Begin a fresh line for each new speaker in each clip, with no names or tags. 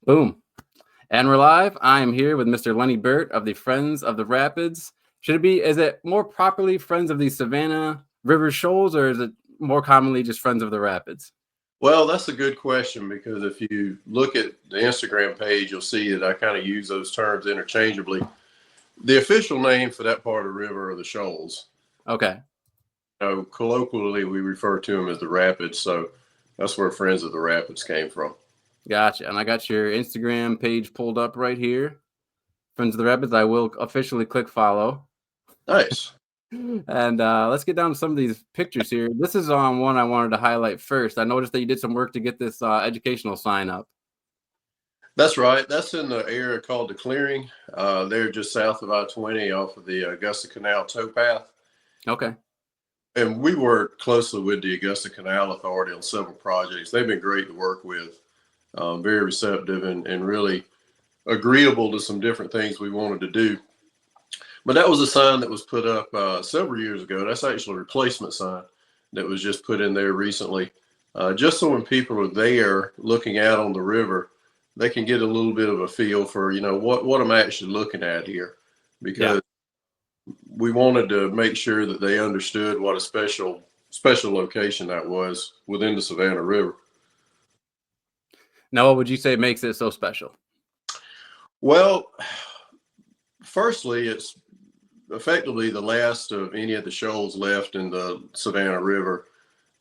Boom. And we're live. I am here with Mr. Lenny Birt of the Friends of the Rapids. Is it more properly Friends of the Savannah River Shoals, or is it more commonly just Friends of the Rapids?
Well, that's a good question because if you look at the Instagram page, you'll see that I kind of use those terms interchangeably. The official name for that part of the river are the shoals.
Okay.
Colloquially, we refer to them as the rapids. So that's where Friends of the Rapids came from.
Gotcha. And I got your Instagram page pulled up right here. Friends of the Rapids. I will officially click follow.
Nice.
And let's get down to some of these pictures here. This is one I wanted to highlight first. I noticed that you did some work to get this educational sign up.
That's right. That's in the area called the Clearing. They're just south of I-20 off of the Augusta Canal towpath.
Okay.
And we work closely with the Augusta Canal Authority on several projects. They've been great to work with, very receptive and really agreeable to some different things we wanted to do. But that was a sign that was put up several years ago. That's actually a replacement sign that was just put in there recently, just so when people are there looking out on the river, they can get a little bit of a feel for, what I'm actually looking at here, because we wanted to make sure that they understood what a special location that was within the Savannah River.
Now, what would you say makes it so special?
Well, firstly, it's effectively the last of any of the shoals left in the Savannah River.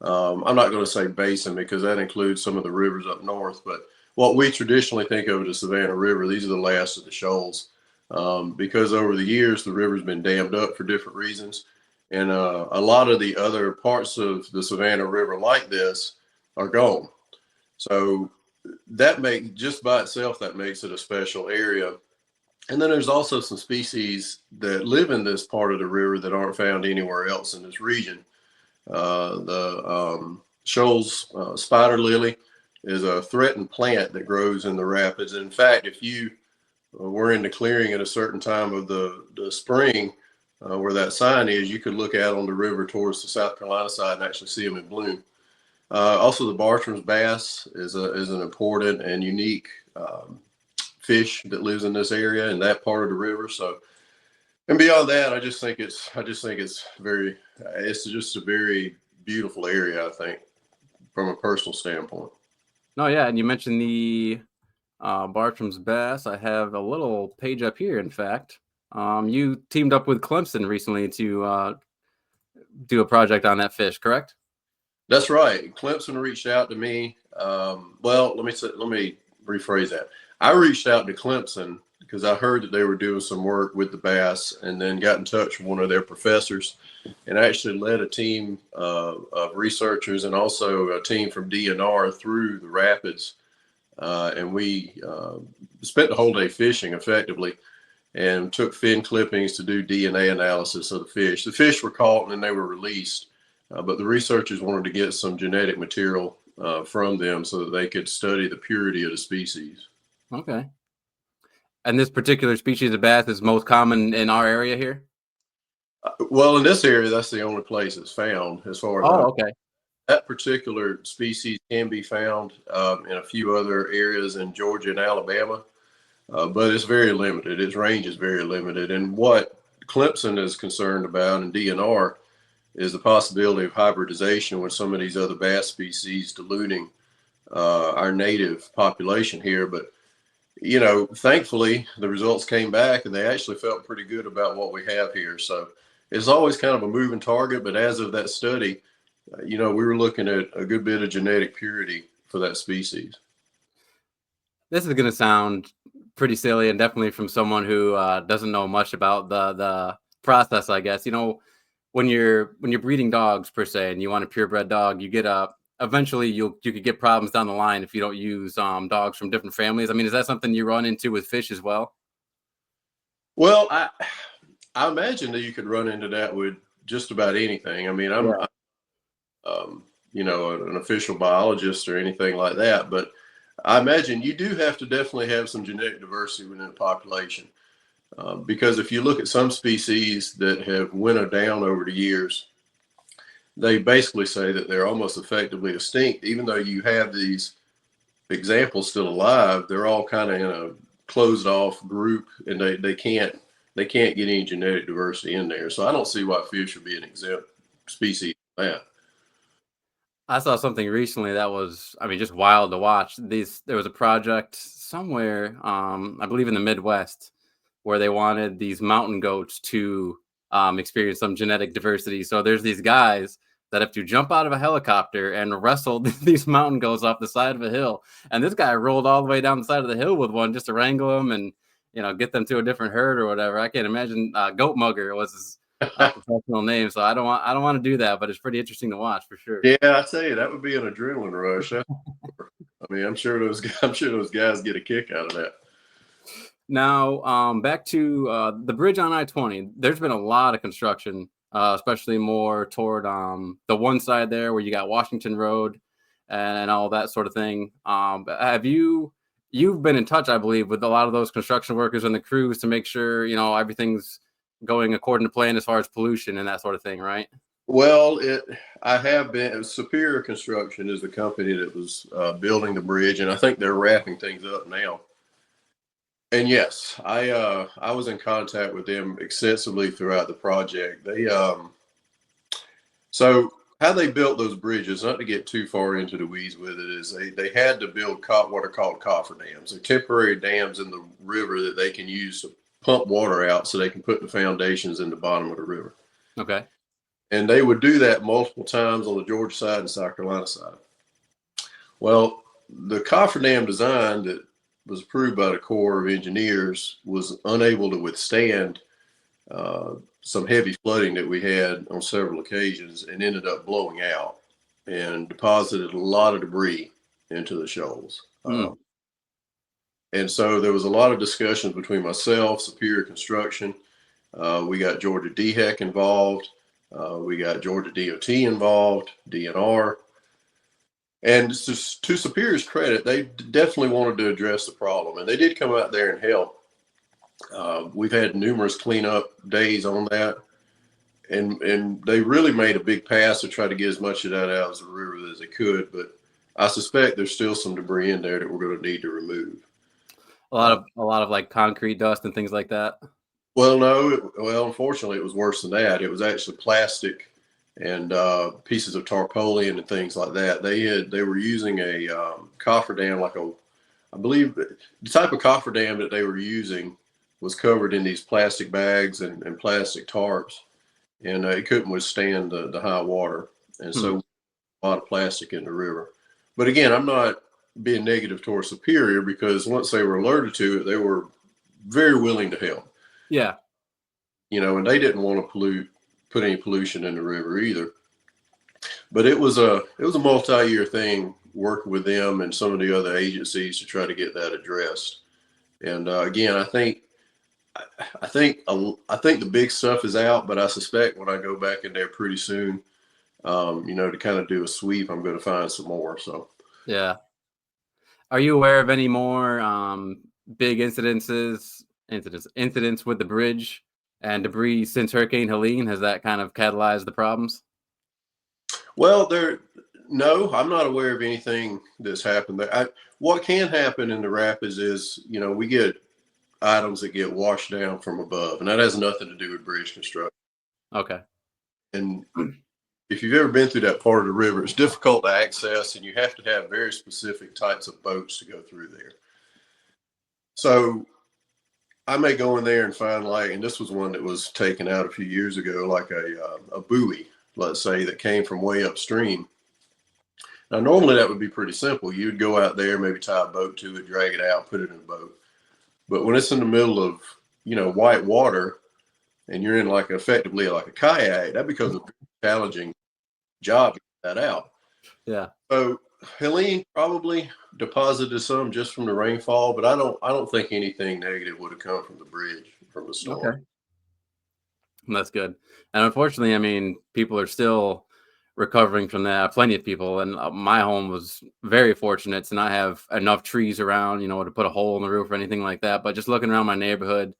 I'm not going to say basin because that includes some of the rivers up north, but what we traditionally think of as the Savannah River, these are the last of the shoals, because over the years the river's been dammed up for different reasons, and a lot of the other parts of the Savannah River like this are gone. So just by itself, that makes it a special area. And then there's also some species that live in this part of the river that aren't found anywhere else in this region. The shoals spider lily is a threatened plant that grows in the rapids. In fact, if you were in the Clearing at a certain time of the spring where that sign is, you could look out on the river towards the South Carolina side and actually see them in bloom. Also, the Bartram's bass is an important and unique fish that lives in this area and that part of the river. So, and beyond that, I just think it's just a very beautiful area, I think, from a personal standpoint.
No, yeah, and you mentioned the Bartram's bass. I have a little page up here. In fact, you teamed up with Clemson recently to do a project on that fish, correct?
That's right. Clemson reached out to me. Well, let me rephrase that. I reached out to Clemson because I heard that they were doing some work with the bass, and then got in touch with one of their professors and actually led a team of researchers and also a team from DNR through the rapids. And we spent the whole day fishing effectively and took fin clippings to do DNA analysis of the fish. The fish were caught and then they were released, but the researchers wanted to get some genetic material from them so that they could study the purity of the species.
Okay. And this particular species of bass is most common in our area here?
Well, in this area, that's the only place it's found as far as
okay.
That particular species can be found in a few other areas in Georgia and Alabama, but it's very limited. Its range is very limited. And what Clemson is concerned about and DNR is the possibility of hybridization with some of these other bass species, diluting our native population here. But thankfully, the results came back and they actually felt pretty good about what we have here. So it's always kind of a moving target. But as of that study, we were looking at a good bit of genetic purity for that species.
This is going to sound pretty silly, and definitely from someone who doesn't know much about the process, I guess. When you're breeding dogs per se, and you want a purebred dog, you get eventually you could get problems down the line if you don't use dogs from different families. I mean, is that something you run into with fish as well?
Well, I imagine that you could run into that with just about anything. I mean, I'm an official biologist or anything like that, but I imagine you do have to definitely have some genetic diversity within the population. Because if you look at some species that have winnowed down over the years, they basically say that they're almost effectively extinct, even though you have these examples still alive, they're all kind of in a closed off group, and they can't get any genetic diversity in there. So I don't see why fish would be an exempt species from that.
I saw something recently that was, I mean, just wild to watch. There was a project somewhere, I believe in the Midwest, where they wanted these mountain goats to experience some genetic diversity. So there's these guys that have to jump out of a helicopter and wrestle these mountain goats off the side of a hill. And this guy rolled all the way down the side of the hill with one just to wrangle them and get them to a different herd or whatever. I can't imagine. Goat Mugger was his professional name, so I don't want to do that, but it's pretty interesting to watch for sure.
Yeah, I tell you, that would be an adrenaline rush. I mean, I'm sure those guys get a kick out of that.
Now, back to the bridge on I-20. There's been a lot of construction, especially more toward the one side there where you got Washington Road and all that sort of thing. You've been in touch, I believe, with a lot of those construction workers and the crews to make sure everything's going according to plan as far as pollution and that sort of thing, right?
Well, I have been. Superior Construction is the company that was building the bridge, and I think they're wrapping things up now. And yes, I was in contact with them extensively throughout the project. So how they built those bridges, not to get too far into the weeds with it, is they had to build what are called cofferdams. They're temporary dams in the river that they can use to pump water out so they can put the foundations in the bottom of the river.
Okay.
And they would do that multiple times on the Georgia side and South Carolina side. Well, the cofferdam design that was approved by the Corps of Engineers was unable to withstand some heavy flooding that we had on several occasions, and ended up blowing out and deposited a lot of debris into the shoals.
Mm.
And so there was a lot of discussions between myself, Superior Construction. We got Georgia DHEC involved. We got Georgia DOT involved, DNR. And to Superior's credit, they definitely wanted to address the problem, and they did come out there and help. We've had numerous cleanup days on that, and they really made a big pass to try to get as much of that out of the river as they could. But I suspect there's still some debris in there that we're going to need to remove.
A lot of like concrete dust and things like that.
Well, no, unfortunately, it was worse than that. It was actually plastic and pieces of tarpaulin and things like that. They were using a cofferdam, I believe the type of cofferdam that they were using was covered in these plastic bags and plastic tarps, and it couldn't withstand the high water, and so a lot of plastic in the river. But again, I'm not being negative towards Superior, because once they were alerted to it, they were very willing to help.
Yeah.
And they didn't want to put any pollution in the river either. But it was a multi-year thing, working with them and some of the other agencies to try to get that addressed. And again, I think the big stuff is out, but I suspect when I go back in there pretty soon, to kind of do a sweep, I'm going to find some more. So
Yeah. Are you aware of any more big incidents with the bridge and debris since Hurricane Helene? Has that kind of catalyzed the problems?
Well, no, I'm not aware of anything that's happened there. What can happen in the rapids is, we get items that get washed down from above, and that has nothing to do with bridge construction.
Okay.
And if you've ever been through that part of the river, it's difficult to access, and you have to have very specific types of boats to go through there. So I may go in there and find, and this was one that was taken out a few years ago, like a buoy, let's say, that came from way upstream. Now, normally that would be pretty simple. You'd go out there, maybe tie a boat to it, drag it out, put it in a boat. But when it's in the middle of, white water, and you're in effectively like a kayak, that becomes a challenging job to get that out.
Yeah.
So Helene probably deposited some just from the rainfall, but I don't think anything negative would have come from the bridge from the storm.
Okay. That's good. And unfortunately, I mean, people are still recovering from that. Plenty of people, and my home was very fortunate to not have enough trees around, to put a hole in the roof or anything like that. But just looking around my neighborhood,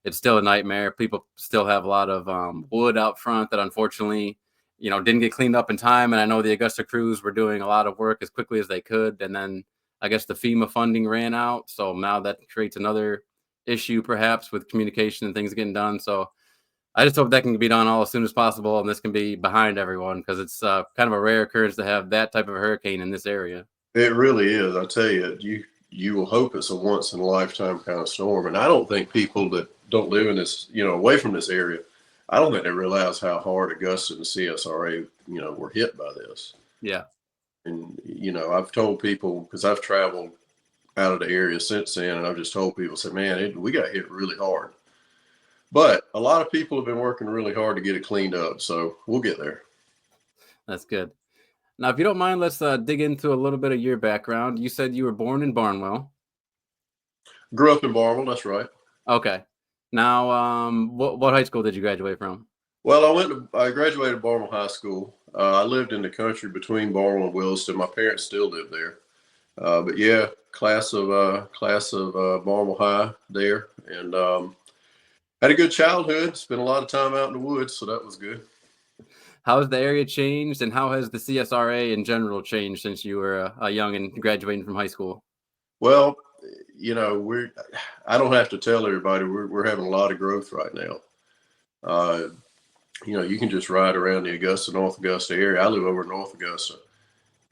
it's still a nightmare. People still have a lot of wood out front that unfortunately, didn't get cleaned up in time. And I know the Augusta crews were doing a lot of work as quickly as they could. And then I guess the FEMA funding ran out, so now that creates another issue perhaps with communication and things getting done. So I just hope that can be done all as soon as possible, and this can be behind everyone because it's kind of a rare occurrence to have that type of hurricane in this area.
It really is. I tell you, you will hope it's a once in a lifetime kind of storm. And I don't think people that don't live in this, away from this area, I don't think they realize how hard Augusta and the CSRA, were hit by this.
Yeah.
And I've told people, because I've traveled out of the area since then, and I've just told people, say, man, we got hit really hard. But a lot of people have been working really hard to get it cleaned up, so we'll get there.
That's good. Now, if you don't mind, let's dig into a little bit of your background. You said you were born in Barnwell.
Grew up in Barnwell, that's right.
Okay. Now, what high school did you graduate from?
Well, I graduated Barnwell High School. I lived in the country between Barnwell and Williston. My parents still live there. But yeah, class of Barnwell High there, and had a good childhood. Spent a lot of time out in the woods, so that was good.
How has the area changed, and how has the CSRA in general changed since you were a young and graduating from high school?
Well, I don't have to tell everybody we're having a lot of growth right now. You can just ride around the North Augusta area. I live over in North Augusta,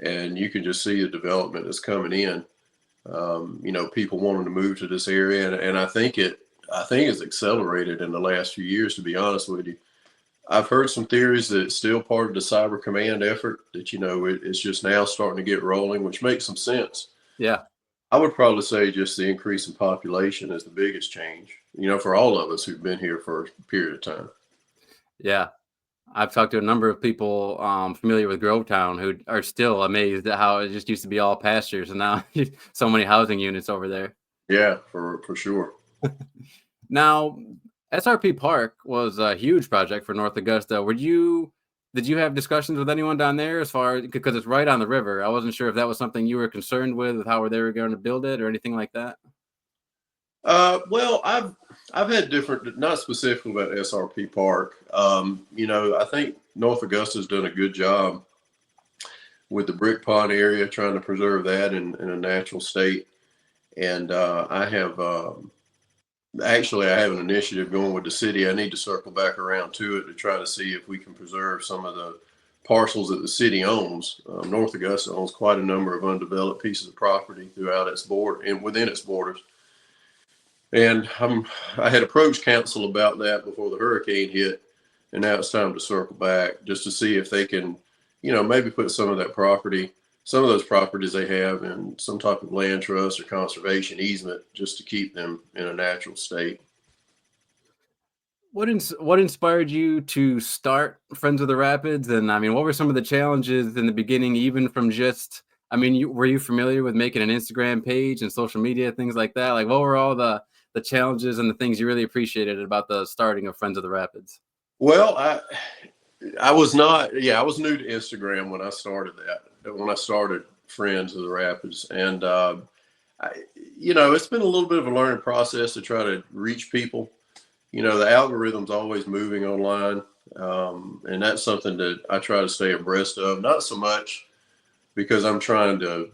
and you can just see the development that's coming in. People wanting to move to this area, and I think it's accelerated in the last few years, to be honest with you. I've heard some theories that it's still part of the Cyber Command effort, that, it's just now starting to get rolling, which makes some sense.
Yeah.
I would probably say just the increase in population is the biggest change, for all of us who've been here for a period of time.
Yeah. I've talked to a number of people familiar with Grovetown who are still amazed at how it just used to be all pastures, and now so many housing units over there.
Yeah, for sure.
Now, SRP Park was a huge project for North Augusta. Did you have discussions with anyone down there as far, because it's right on the river? I wasn't sure if that was something you were concerned with how they were going to build it or anything like that.
Well, I've had different, not specifically about SRP Park. I think North Augusta's done a good job with the Brick Pond area, trying to preserve that in a natural state. And I have an initiative going with the city. I need to circle back around to it to try to see if we can preserve some of the parcels that the city owns. North Augusta owns quite a number of undeveloped pieces of property throughout its board and within its borders. And I had approached council about that before the hurricane hit, and now it's time to circle back just to see if they can, maybe put some of those properties they have in some type of land trust or conservation easement, just to keep them in a natural state.
What inspired you to start Friends of the Rapids? And I mean, what were some of the challenges in the beginning, even from just, were you familiar with making an Instagram page and social media, things like that? Like, what were all the challenges and the things you really appreciated about the starting of Friends of the Rapids?
Well, I was not, I was new to Instagram when I started when I started Friends of the Rapids. And, it's been a little bit of a learning process to try to reach people. The algorithm's always moving online. And that's something that I try to stay abreast of, not so much because I'm trying to,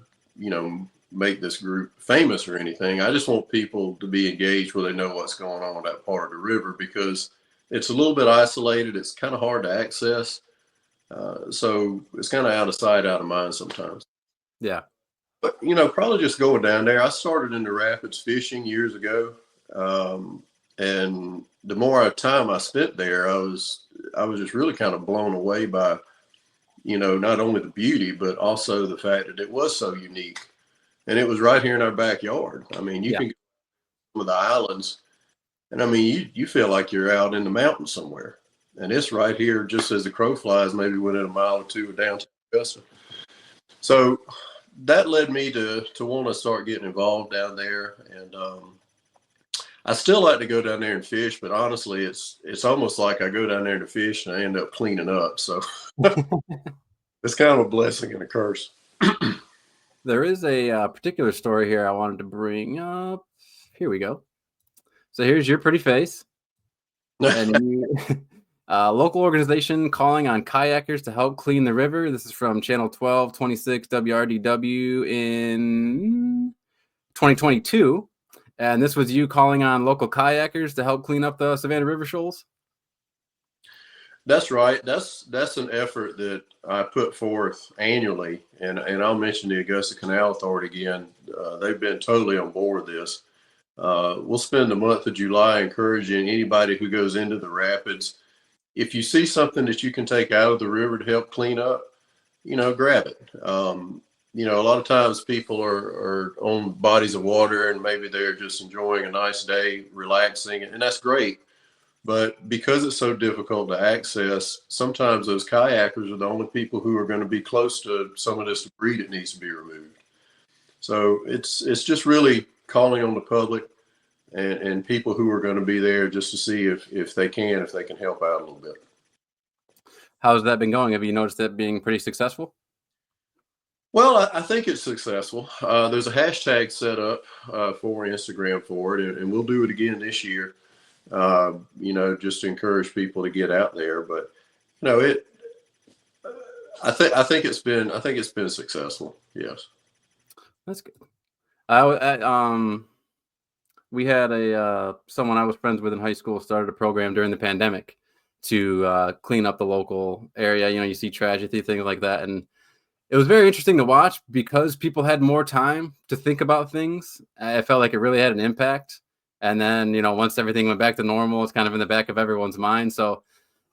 make this group famous or anything. I just want people to be engaged where they know what's going on with that part of the river, because it's a little bit isolated. It's kind of hard to access. So it's kind of out of sight, out of mind sometimes.
Yeah.
But, probably just going down there. I started in the rapids fishing years ago. And the more time I spent there, I was just really kind of blown away by, not only the beauty, but also the fact that it was so unique. And it was right here in our backyard. I mean, you can go to some of the islands, and you feel like you're out in the mountains somewhere. And it's right here, just as the crow flies, maybe within a mile or two of downtown Augusta. So that led me to want to start getting involved down there. And I still like to go down there and fish, but honestly, it's almost like I go down there to fish and I end up cleaning up. So it's kind of a blessing and a curse.
There is a particular story here I wanted to bring up. Here we go. So here's your pretty face. And Local organization calling on kayakers to help clean the river. This is from channel 1226 WRDW in 2022. And this was you calling on local kayakers to help clean up the Savannah River shoals?
That's right. That's an effort that I put forth annually, and I'll mention the Augusta Canal Authority again. They've been totally on board with this. We'll spend the month of July encouraging anybody who goes into the rapids. If you see something that you can take out of the river to help clean up, grab it. A lot of times people are on bodies of water and maybe they're just enjoying a nice day, relaxing, and that's great. But because it's so difficult to access, sometimes those kayakers are the only people who are going to be close to some of this debris that needs to be removed. So it's just really calling on the public and people who are going to be there just to see if they can help out a little bit.
How's that been going? Have you noticed that being pretty successful?
Well, I think it's successful. There's a hashtag set up for Instagram for it, and we'll do it again this year. Just to encourage people to get out there. But I think it's been successful. Yes,
that's good. We had someone I was friends with in high school started a program during the pandemic to clean up the local area. You see tragedy, things like that, and it was very interesting to watch because people had more time to think about things. I felt like it really had an impact. And then, once everything went back to normal, it's kind of in the back of everyone's mind. So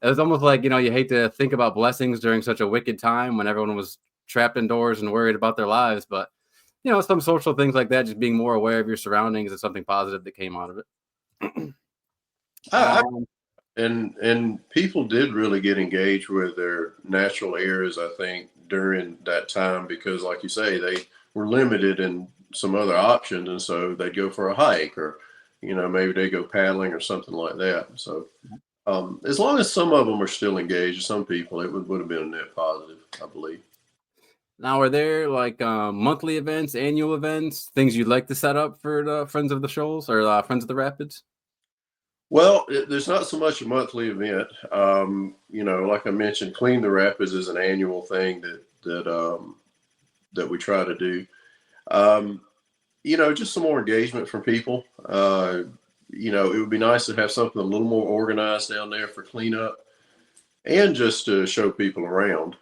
it was almost like, you hate to think about blessings during such a wicked time when everyone was trapped indoors and worried about their lives. But, some social things like that, just being more aware of your surroundings is something positive that came out of it.
And people did really get engaged with their natural areas, I think, during that time, because like you say, they were limited in some other options. And so they'd go for a hike or, maybe they go paddling or something like that. So as long as some of them are still engaged, some people, it would have been a net positive, I believe.
Now, are there like monthly events, annual events, things you'd like to set up for the Friends of the Shoals or Friends of the Rapids?
Well, there's not so much a monthly event. Like I mentioned, Clean the Rapids is an annual thing that we try to do. Just some more engagement from people. It would be nice to have something a little more organized down there for cleanup and just to show people around,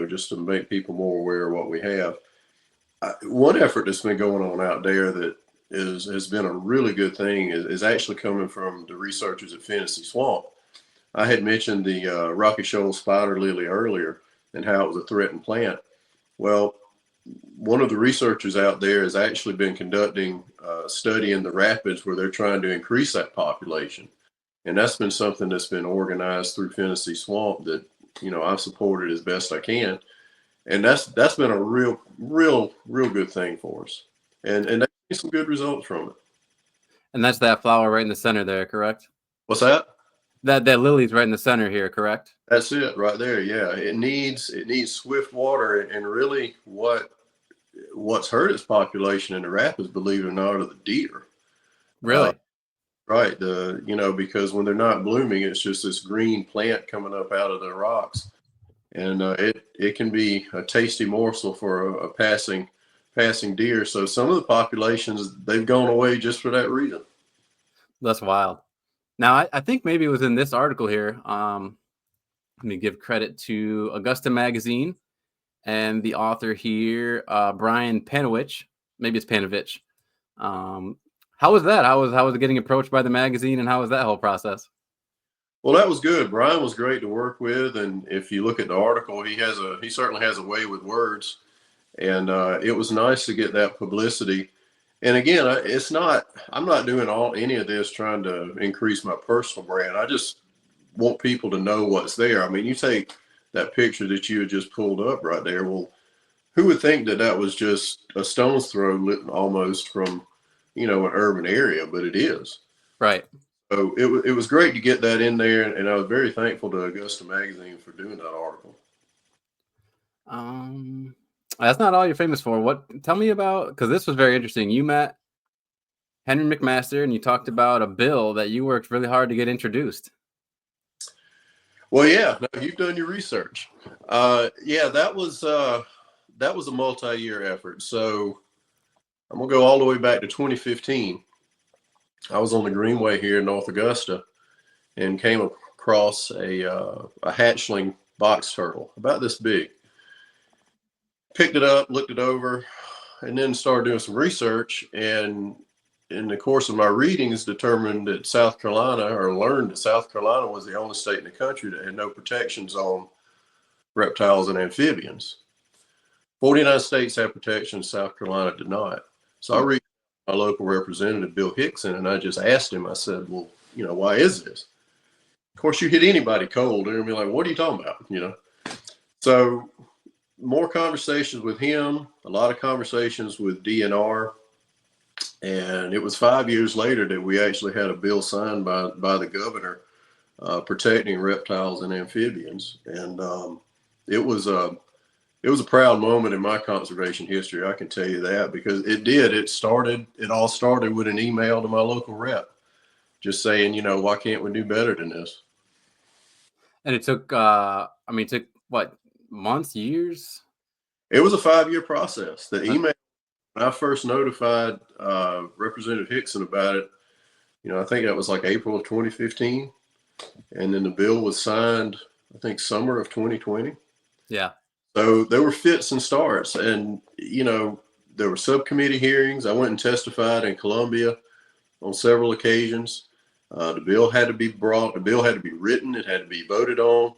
just to make people more aware of what we have. One effort that's been going on out there that has been a really good thing is actually coming from the researchers at Finnissy Swamp. I had mentioned the Rocky Shoal spider lily earlier and how it was a threatened plant. Well, one of the researchers out there has actually been conducting a study in the rapids where they're trying to increase that population. And that's been something that's been organized through Finnissy Swamp that, I've supported as best I can. And that's been a real good thing for us. And they get some good results from it.
And that's that flower right in the center there, correct?
What's that?
That lily's right in the center here, correct?
That's it right there. Yeah. It needs swift water, and really what's hurt its population in the rapids, believe it or not, are the deer.
Really?
Right. Because when they're not blooming, it's just this green plant coming up out of the rocks. And it can be a tasty morsel for a passing deer. So some of the populations, they've gone away just for that reason.
That's wild. Now, I think maybe it was in this article here. Let me give credit to Augusta Magazine and the author here, Brian Panovich. Maybe it's Panovich. How was that? How was it getting approached by the magazine, and how was that whole process?
Well, that was good. Brian was great to work with, and if you look at the article, he certainly has a way with words, and it was nice to get that publicity. And again, I'm not doing any of this trying to increase my personal brand. I just want people to know what's there. I mean, you take that picture that you had just pulled up right there. Well, who would think that was just a stone's throw almost from, an urban area, but it is.
Right.
So it was great to get that in there, and I was very thankful to Augusta Magazine for doing that article.
That's not all you're famous for. Tell me about, because this was very interesting. You met Henry McMaster and you talked about a bill that you worked really hard to get introduced.
Well, yeah, no, you've done your research. Yeah, that was a multi-year effort. So I'm gonna go all the way back to 2015. I was on the Greenway here in North Augusta and came across a hatchling box turtle about this big. Picked it up, looked it over, and then started doing some research. And in the course of my readings, determined that South Carolina, or learned that South Carolina was the only state in the country that had no protections on reptiles and amphibians. 49 states have protection, South Carolina did not. So I reached my local representative, Bill Hickson, and I just asked him, I said, well, why is this? Of course, you hit anybody cold, they're going to be like, what are you talking about? So more conversations with him, a lot of conversations with DNR. And it was 5 years later that we actually had a bill signed by the governor protecting reptiles and amphibians. And it was a proud moment in my conservation history. I can tell you that, because it all started with an email to my local rep just saying, why can't we do better than this?
And it took, took what, months, years?
It was a 5-year process. The email, when I first notified Representative Hickson about it, I think that was like April of 2015. And then the bill was signed, I think, summer of 2020.
Yeah.
So there were fits and starts. And, there were subcommittee hearings. I went and testified in Columbia on several occasions. The bill had to be brought, the bill had to be written, it had to be voted on,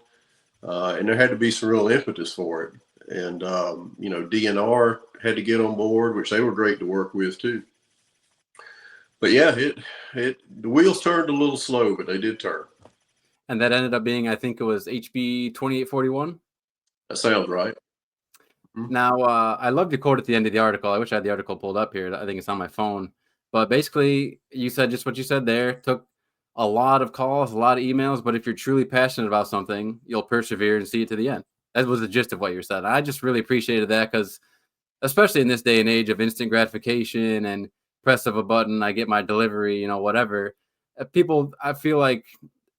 and there had to be some real impetus for it. And, DNR had to get on board, which they were great to work with too. But yeah, the wheels turned a little slow, but they did turn.
And that ended up being, I think it was HB 2841.
That sounds right.
Mm-hmm. Now, I love your quote at the end of the article. I wish I had the article pulled up here. I think it's on my phone. But basically, you said just what you said there. Took a lot of calls, a lot of emails. But if you're truly passionate about something, you'll persevere and see it to the end. That was the gist of what you said. I just really appreciated that, because especially in this day and age of instant gratification and press of a button, I get my delivery, whatever. People, I feel like,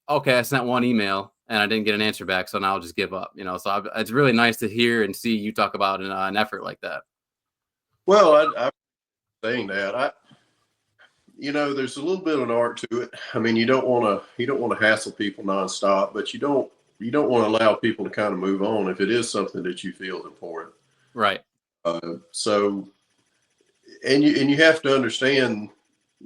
okay, I sent one email and I didn't get an answer back, so now I'll just give up. So it's really nice to hear and see you talk about an effort like that.
Well, I'm saying that there's a little bit of an art to it. I mean, you don't want to hassle people nonstop, but you don't want to allow people to kind of move on if it is something that you feel is important.
Right.
So, and you have to understand,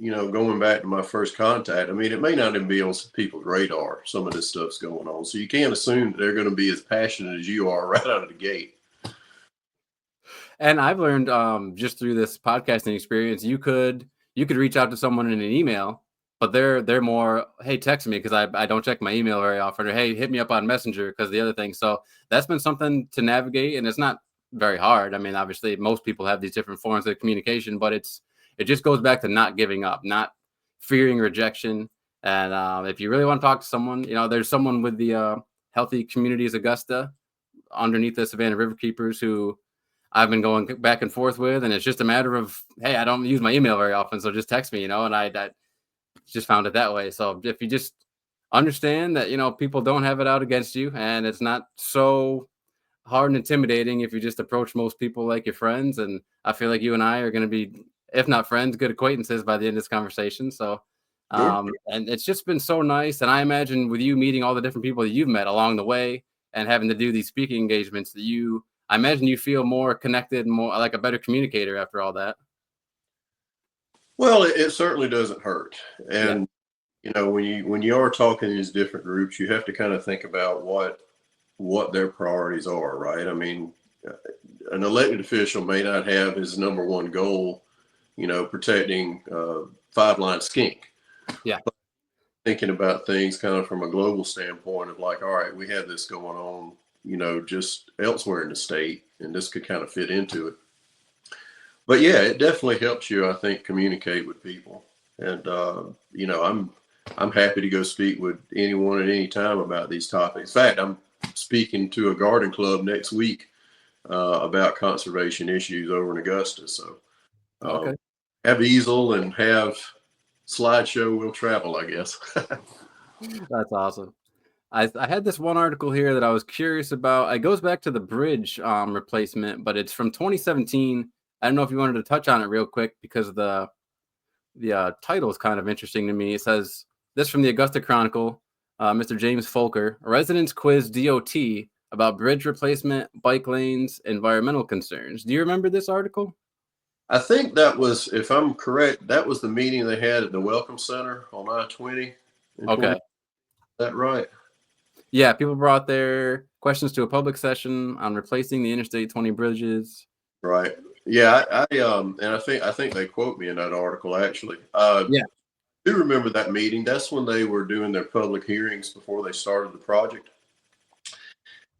going back to my first contact, I mean, it may not even be on some people's radar, some of this stuff's going on. So you can't assume that they're going to be as passionate as you are right out of the gate.
And I've learned just through this podcasting experience, you could reach out to someone in an email, but they're more, hey, text me, because I don't check my email very often, or hey, hit me up on Messenger, because the other thing. So that's been something to navigate, and it's not very hard. I mean, obviously, most people have these different forms of communication, but it just goes back to not giving up, not fearing rejection. And if you really want to talk to someone, there's someone with the Healthy Communities Augusta underneath the Savannah River Keepers who I've been going back and forth with, and it's just a matter of, hey, I don't use my email very often, so just text me, and I just found it that way. So if you just understand that, people don't have it out against you, and it's not so hard and intimidating if you just approach most people like your friends. And I feel like you and I are going to be, if not friends, good acquaintances by the end of this conversation. So, and it's just been so nice. And I imagine with you meeting all the different people that you've met along the way and having to do these speaking engagements, I imagine you feel more connected, more like a better communicator after all that.
Well, it certainly doesn't hurt. And, when you are talking to these different groups, you have to kind of think about what their priorities are, right? I mean, an elected official may not have his number one goal, protecting 5-line skink.
Yeah.
But thinking about things kind of from a global standpoint of like, all right, we have this going on, just elsewhere in the state, and this could kind of fit into it. But yeah, it definitely helps you, I think, communicate with people. And, I'm happy to go speak with anyone at any time about these topics. In fact, I'm speaking to a garden club next week about conservation issues over in Augusta. So
okay.
Have easel and have slideshow will travel, I guess.
That's awesome. I had this one article here that I was curious about. It goes back to the bridge replacement, but it's from 2017. I don't know if you wanted to touch on it real quick because the title is kind of interesting to me. It says this from the Augusta Chronicle. Mr. James Folker, residents quiz DOT about bridge replacement, bike lanes, environmental concerns. Do you remember this article?
I think that was, if I'm correct, that was the meeting they had at the Welcome Center on I-20 in 20.
Okay.
Is that right?
Yeah, people brought their questions to a public session on replacing the Interstate 20 bridges.
Right. Yeah, and I think they quote me in that article actually.
Yeah.
I do remember that meeting. That's when they were doing their public hearings before they started the project.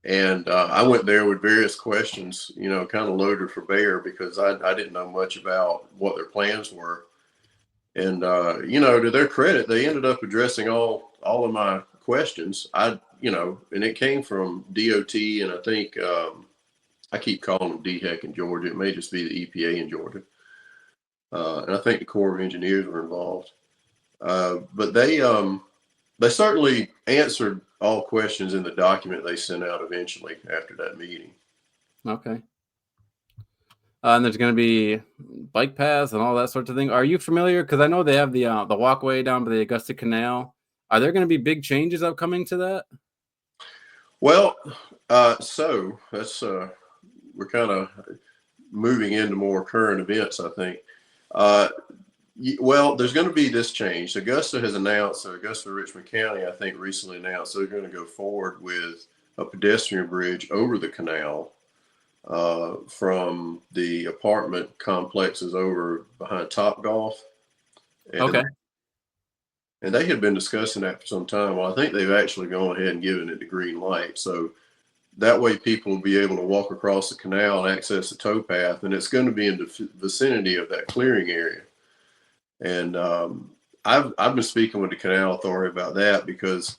And I went there with various questions, kind of loaded for bear because I didn't know much about what their plans were. And to their credit, they ended up addressing all of my questions. And it came from DOT, and I think I keep calling them DHEC in Georgia. It may just be the EPA in Georgia, and I think the Corps of Engineers were involved. But they certainly answered all questions in the document they sent out eventually after that meeting.
Okay. And there's going to be bike paths and all that sort of thing. Are you familiar? Because I know they have the walkway down by the Augusta Canal. Are there going to be big changes upcoming to that?
Well, so that's we're kind of moving into more current events, I think. Well, there's going to be this change. Augusta Richmond County, I think, recently announced they're going to go forward with a pedestrian bridge over the canal from the apartment complexes over behind Topgolf.
Okay.
And they had been discussing that for some time. Well, I think they've actually gone ahead and given it the green light. So that way people will be able to walk across the canal and access the towpath. And it's going to be in the vicinity of that clearing area. And I've been speaking with the Canal Authority about that because,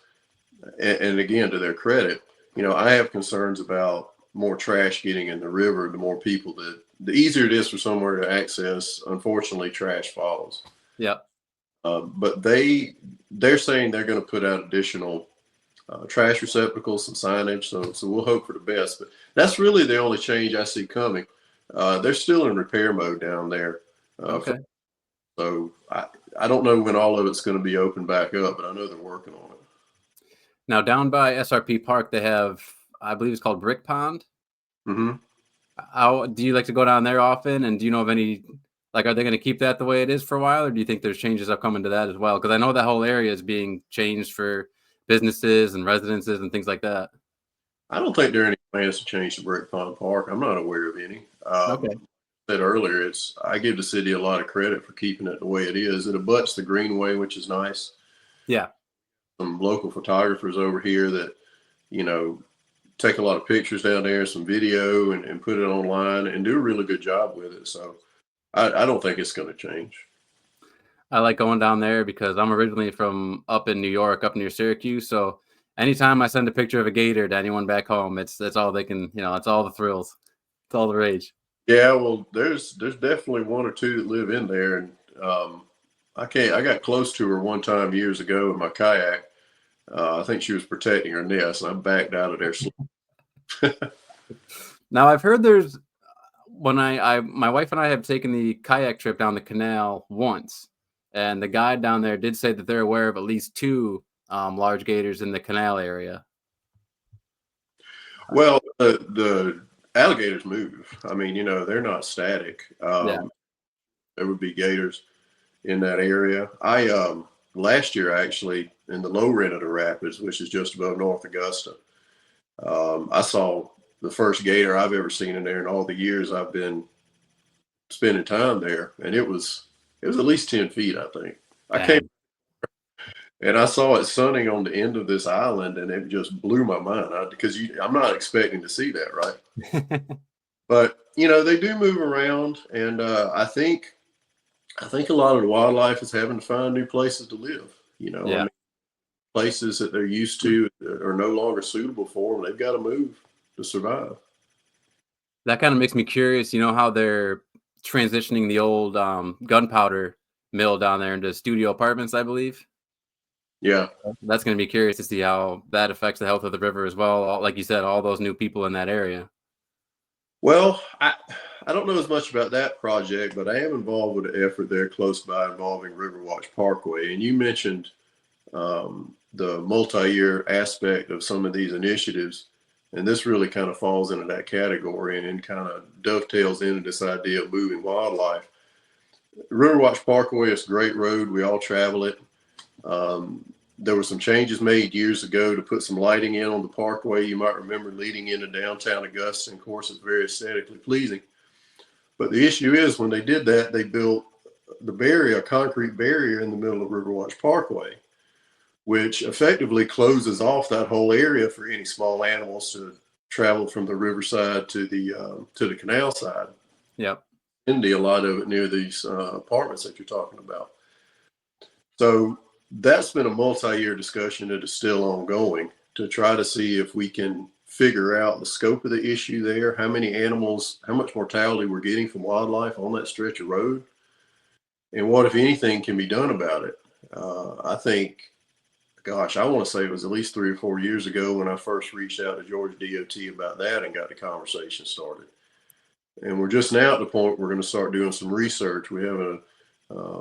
and again, to their credit, I have concerns about more trash getting in the river. The easier it is for somewhere to access, unfortunately, trash follows.
Yeah.
But they're saying they're going to put out additional trash receptacles and signage. So we'll hope for the best. But that's really the only change I see coming. They're still in repair mode down there.
Okay.
So I don't know when all of it's going to be open back up, but I know they're working on it.
Now down by SRP Park, they have, I believe it's called Brick Pond.
Mm-hmm.
How do you like to go down there often? And do you know of any, are they going to keep that the way it is for a while, or do you think there's changes upcoming to that as well? Because I know that whole area is being changed for businesses and residences and things like that.
I don't think there are any plans to change the Brick Pond Park. I'm not aware of any.
Okay.
Said earlier, I give the city a lot of credit for keeping it the way it is. It abuts the Greenway, which is nice.
Yeah.
Some local photographers over here that, take a lot of pictures down there, some video, and put it online and do a really good job with it. So I don't think it's going to change.
I like going down there because I'm originally from up in New York, up near Syracuse. So anytime I send a picture of a gator to anyone back home, that's all they can, it's all the thrills. It's all the rage.
Yeah, well, there's definitely one or two that live in there, and I got close to her one time years ago in my kayak. I think she was protecting her nest, and I backed out of there.
Now I've heard there's my wife and I have taken the kayak trip down the canal once, and the guide down there did say that they're aware of at least two large gators in the canal area.
Well, the alligators move. I mean, they're not static.
Yeah.
There would be gators in that area. I last year actually in the low end of the rapids, which is just above North Augusta, I saw the first gator I've ever seen in there in all the years I've been spending time there, and it was at least 10 feet, I think. I came and I saw it sunning on the end of this island, and it just blew my mind because I'm not expecting to see that, right? But they do move around, and I think a lot of the wildlife is having to find new places to live.
Yeah.
I mean, places that they're used to are no longer suitable for them. They've got to move to survive.
That kind of makes me curious. How they're transitioning the old gunpowder mill down there into studio apartments, I believe.
Yeah.
That's going to be curious to see how that affects the health of the river as well. Like you said, all those new people in that area.
Well, I don't know as much about that project, but I am involved with an effort there close by involving Riverwatch Parkway. And you mentioned the multi-year aspect of some of these initiatives, and this really kind of falls into that category and kind of dovetails into this idea of moving wildlife. Riverwatch Parkway is a great road. We all travel it. There were some changes made years ago to put some lighting in on the parkway. You might remember leading into downtown Augusta. And of course, it's very aesthetically pleasing. But the issue is when they did that, they built the barrier, a concrete barrier in the middle of Riverwatch Parkway, which effectively closes off that whole area for any small animals to travel from the riverside to the canal side.
Yep.
Indy, a lot of it near these apartments that you're talking about. So that's been a multi-year discussion that is still ongoing to try to see if we can figure out the scope of the issue there, how many animals, how much mortality we're getting from wildlife on that stretch of road, and what, if anything, can be done about it. I think, gosh, I want to say it was at least 3 or 4 years ago when I first reached out to Georgia DOT about that and got the conversation started. And we're just now at the point we're going to start doing some research. We have a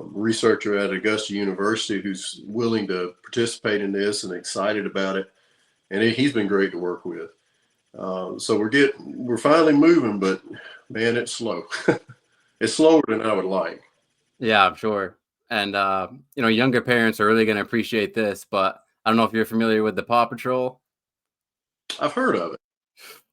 researcher at Augusta University who's willing to participate in this and excited about it. And he's been great to work with. So we're finally moving, but man, it's slow. It's slower than I would like.
Yeah, I'm sure. And younger parents are really going to appreciate this, but I don't know if you're familiar with the Paw Patrol.
I've heard of it.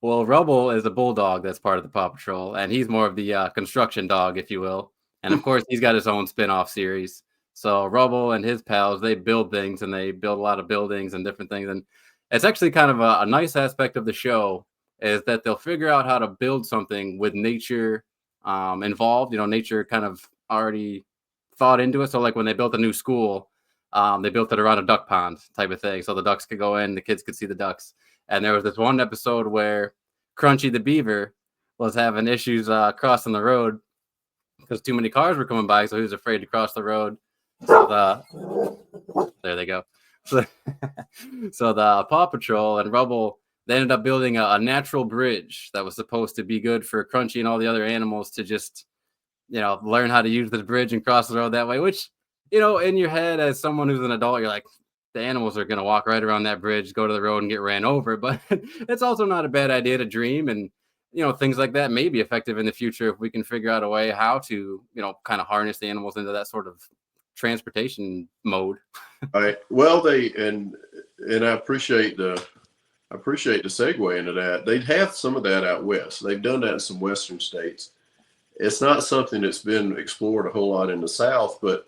Well, Rubble is a bulldog that's part of the Paw Patrol, and he's more of the construction dog, if you will. And of course, he's got his own spin-off series. So Rubble and his pals, they build things, and they build a lot of buildings and different things. And it's actually kind of a nice aspect of the show is that they'll figure out how to build something with nature involved. Nature kind of already thought into it. So like when they built a new school, they built it around a duck pond type of thing. So the ducks could go in, the kids could see the ducks. And there was this one episode where Crunchy the beaver was having issues crossing the road because too many cars were coming by, so he was afraid to cross the road. So there they go. So, so the Paw Patrol and Rubble, they ended up building a natural bridge that was supposed to be good for Crunchy and all the other animals to just, learn how to use the bridge and cross the road that way, which, in your head as someone who's an adult, you're like, the animals are going to walk right around that bridge, go to the road and get ran over. But it's also not a bad idea to dream. And, things like that may be effective in the future if we can figure out a way how to, kind of harness the animals into that sort of transportation mode.
All right. Well, and I appreciate the segue into that. They'd have some of that out west. They've done that in some western states. It's not something that's been explored a whole lot in the South, but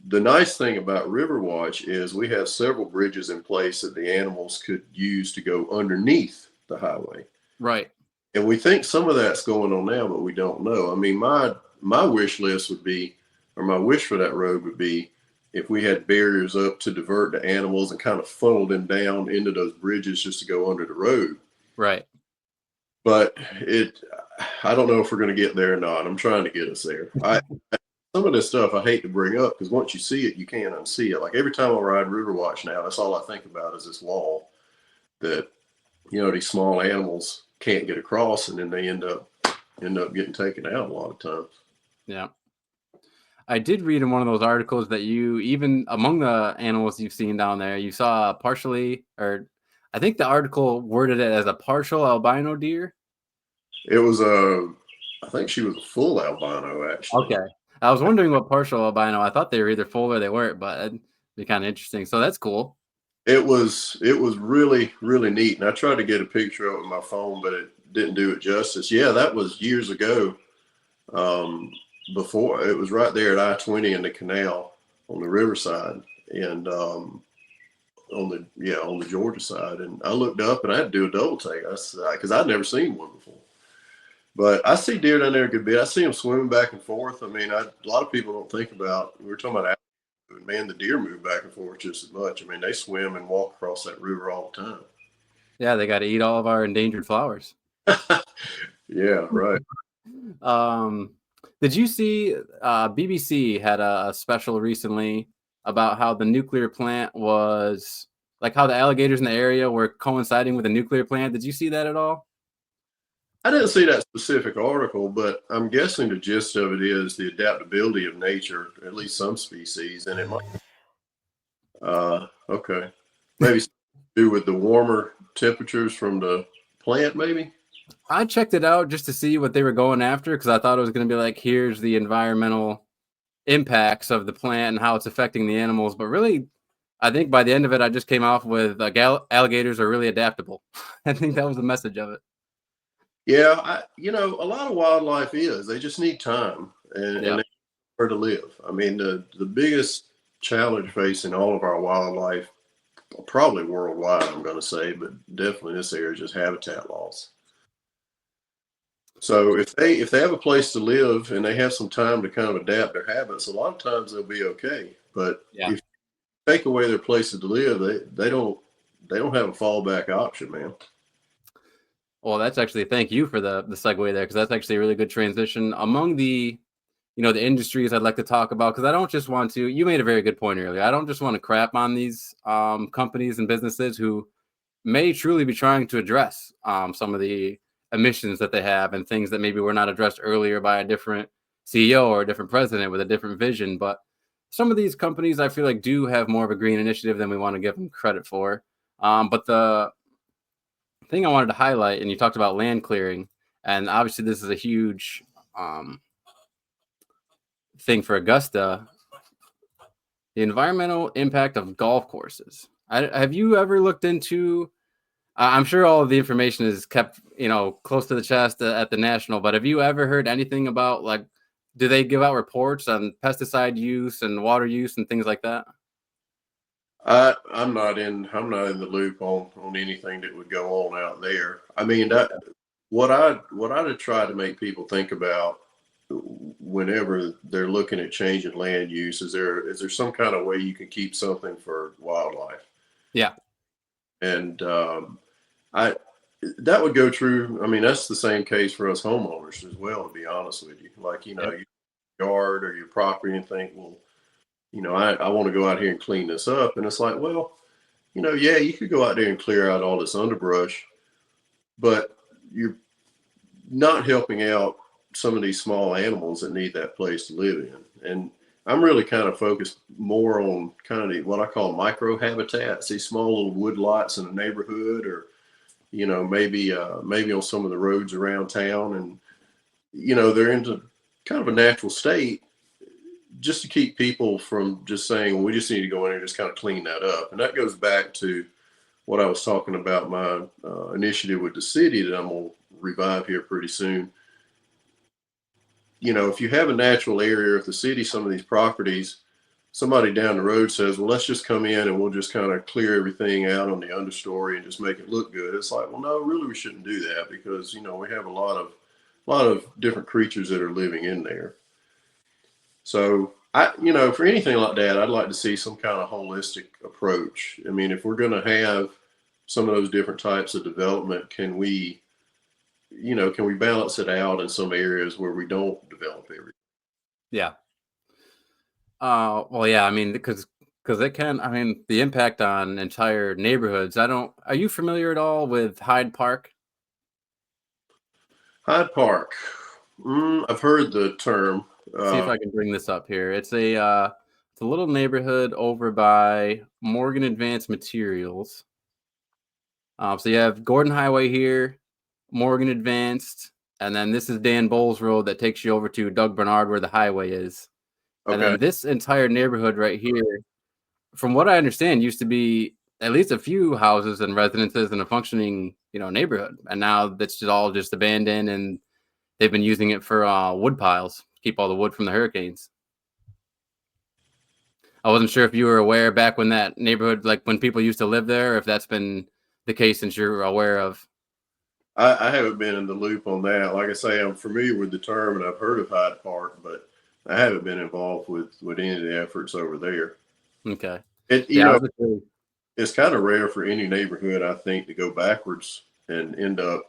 the nice thing about Riverwatch is we have several bridges in place that the animals could use to go underneath the highway.
Right.
And we think some of that's going on now, but we don't know. I mean, my wish list would be, or my wish for that road would be, if we had barriers up to divert the animals and kind of funnel them down into those bridges just to go under the road.
Right.
But I don't know if we're going to get there or not. I'm trying to get us there. Some of this stuff I hate to bring up because once you see it, you can't unsee it. Like every time I ride Riverwatch now, that's all I think about is this wall that, these small animals can't get across, and then they end up getting taken out a lot of times.
Yeah. I did read in one of those articles that you, even among the animals you've seen down there, you saw partially, or I think the article worded it as a partial albino deer.
It was I think she was a full albino, actually.
Okay. I was wondering what partial albino. I thought they were either full or they weren't, but it'd be kind of interesting. So that's cool.
It was really, really neat. And I tried to get a picture of it with my phone, but it didn't do it justice. Yeah, that was years ago. Before it was right there at I-20 in the canal on the riverside and on the Georgia side. And I looked up and I had to do a double take. Because I'd never seen one before. But I see deer down there a good bit. I see them swimming back and forth. I mean, a lot of people don't think about, we were talking about, man, the deer move back and forth just as much. I mean, they swim and walk across that river all the time.
Yeah, they got to eat all of our endangered flowers.
Yeah, right.
Did you see BBC had a special recently about how the nuclear plant was like how the alligators in the area were coinciding with the nuclear plant. Did you see that at all?
I didn't see that specific article, but I'm guessing the gist of it is the adaptability of nature, at least some species, and it might. Okay, maybe something to do with the warmer temperatures from the plant, maybe.
I checked it out just to see what they were going after because I thought it was going to be like, here's the environmental impacts of the plant and how it's affecting the animals. But really, I think by the end of it, I just came off with alligators are really adaptable. I think that was the message of it.
Yeah, a lot of wildlife is. They just need time and
Yeah.
they where to live. I mean, the biggest challenge facing all of our wildlife, probably worldwide, I'm going to say, but definitely in this area, is just habitat loss. So if they have a place to live and they have some time to kind of adapt their habits, a lot of times they'll be okay. But
Yeah.
if you take away their places to live, they don't have a fallback option, man.
Well, that's actually thank you for the segue there because that's actually a really good transition among the industries I'd like to talk about because I don't just want to. You made a very good point earlier. I don't just want to crap on these companies and businesses who may truly be trying to address some of the emissions that they have and things that maybe were not addressed earlier by a different CEO or a different president with a different vision. But some of these companies, I feel like, do have more of a green initiative than we want to give them credit for. But the thing I wanted to highlight, and you talked about land clearing, and obviously this is a huge um, thing for Augusta, the environmental impact of golf courses. Have you ever looked into? I'm sure all of the information is kept, close to the chest at the national. But have you ever heard anything about like, do they give out reports on pesticide use and water use and things like that?
I'm not in the loop on anything that would go on out there. I mean, what I'd try to make people think about whenever they're looking at changing land use is there some kind of way you can keep something for wildlife?
Yeah,
And I that would go true. I mean, that's the same case for us homeowners as well, to be honest with you. Like,
yep,
your yard or your property and think, well, I want to go out here and clean this up. And it's like, well, yeah, you could go out there and clear out all this underbrush, but you're not helping out some of these small animals that need that place to live in. And I'm really kind of focused more on kind of what I call micro habitats, these small little wood lots in a neighborhood, or maybe on some of the roads around town, and they're into kind of a natural state, just to keep people from just saying, well, we just need to go in and just kind of clean that up. And that goes back to what I was talking about, my initiative with the city that I'm going to revive here pretty soon. If you have a natural area, if the city, some of these properties, somebody down the road says, well, let's just come in and we'll just kind of clear everything out on the understory and just make it look good. It's like, well, no, really, we shouldn't do that, because, we have a lot of different creatures that are living in there. So for anything like that, I'd like to see some kind of holistic approach. I mean, if we're going to have some of those different types of development, can we balance it out in some areas where we don't develop everything?
yeah. Well, yeah. I mean, because it can. I mean, the impact on entire neighborhoods. I don't. Are you familiar at all with Hyde Park?
Hyde Park. I've heard the term.
See if I can bring this up here. It's a little neighborhood over by Morgan Advanced Materials. So you have Gordon Highway here, Morgan Advanced, and then this is Dan Bowles Road that takes you over to Doug Bernard where the highway is. And
Okay.
then this entire neighborhood right here, from what I understand, used to be at least a few houses and residences in a functioning, neighborhood. And now that's just all just abandoned, and they've been using it for wood piles, keep all the wood from the hurricanes. I wasn't sure if you were aware back when that neighborhood, like when people used to live there, if that's been the case since you're aware of.
I haven't been in the loop on that. Like I say, I'm familiar with the term and I've heard of Hyde Park, but I haven't been involved with any of the efforts over there.
Okay.
It
Yeah, I was actually,
it's kind of rare for any neighborhood, I think, to go backwards and end up,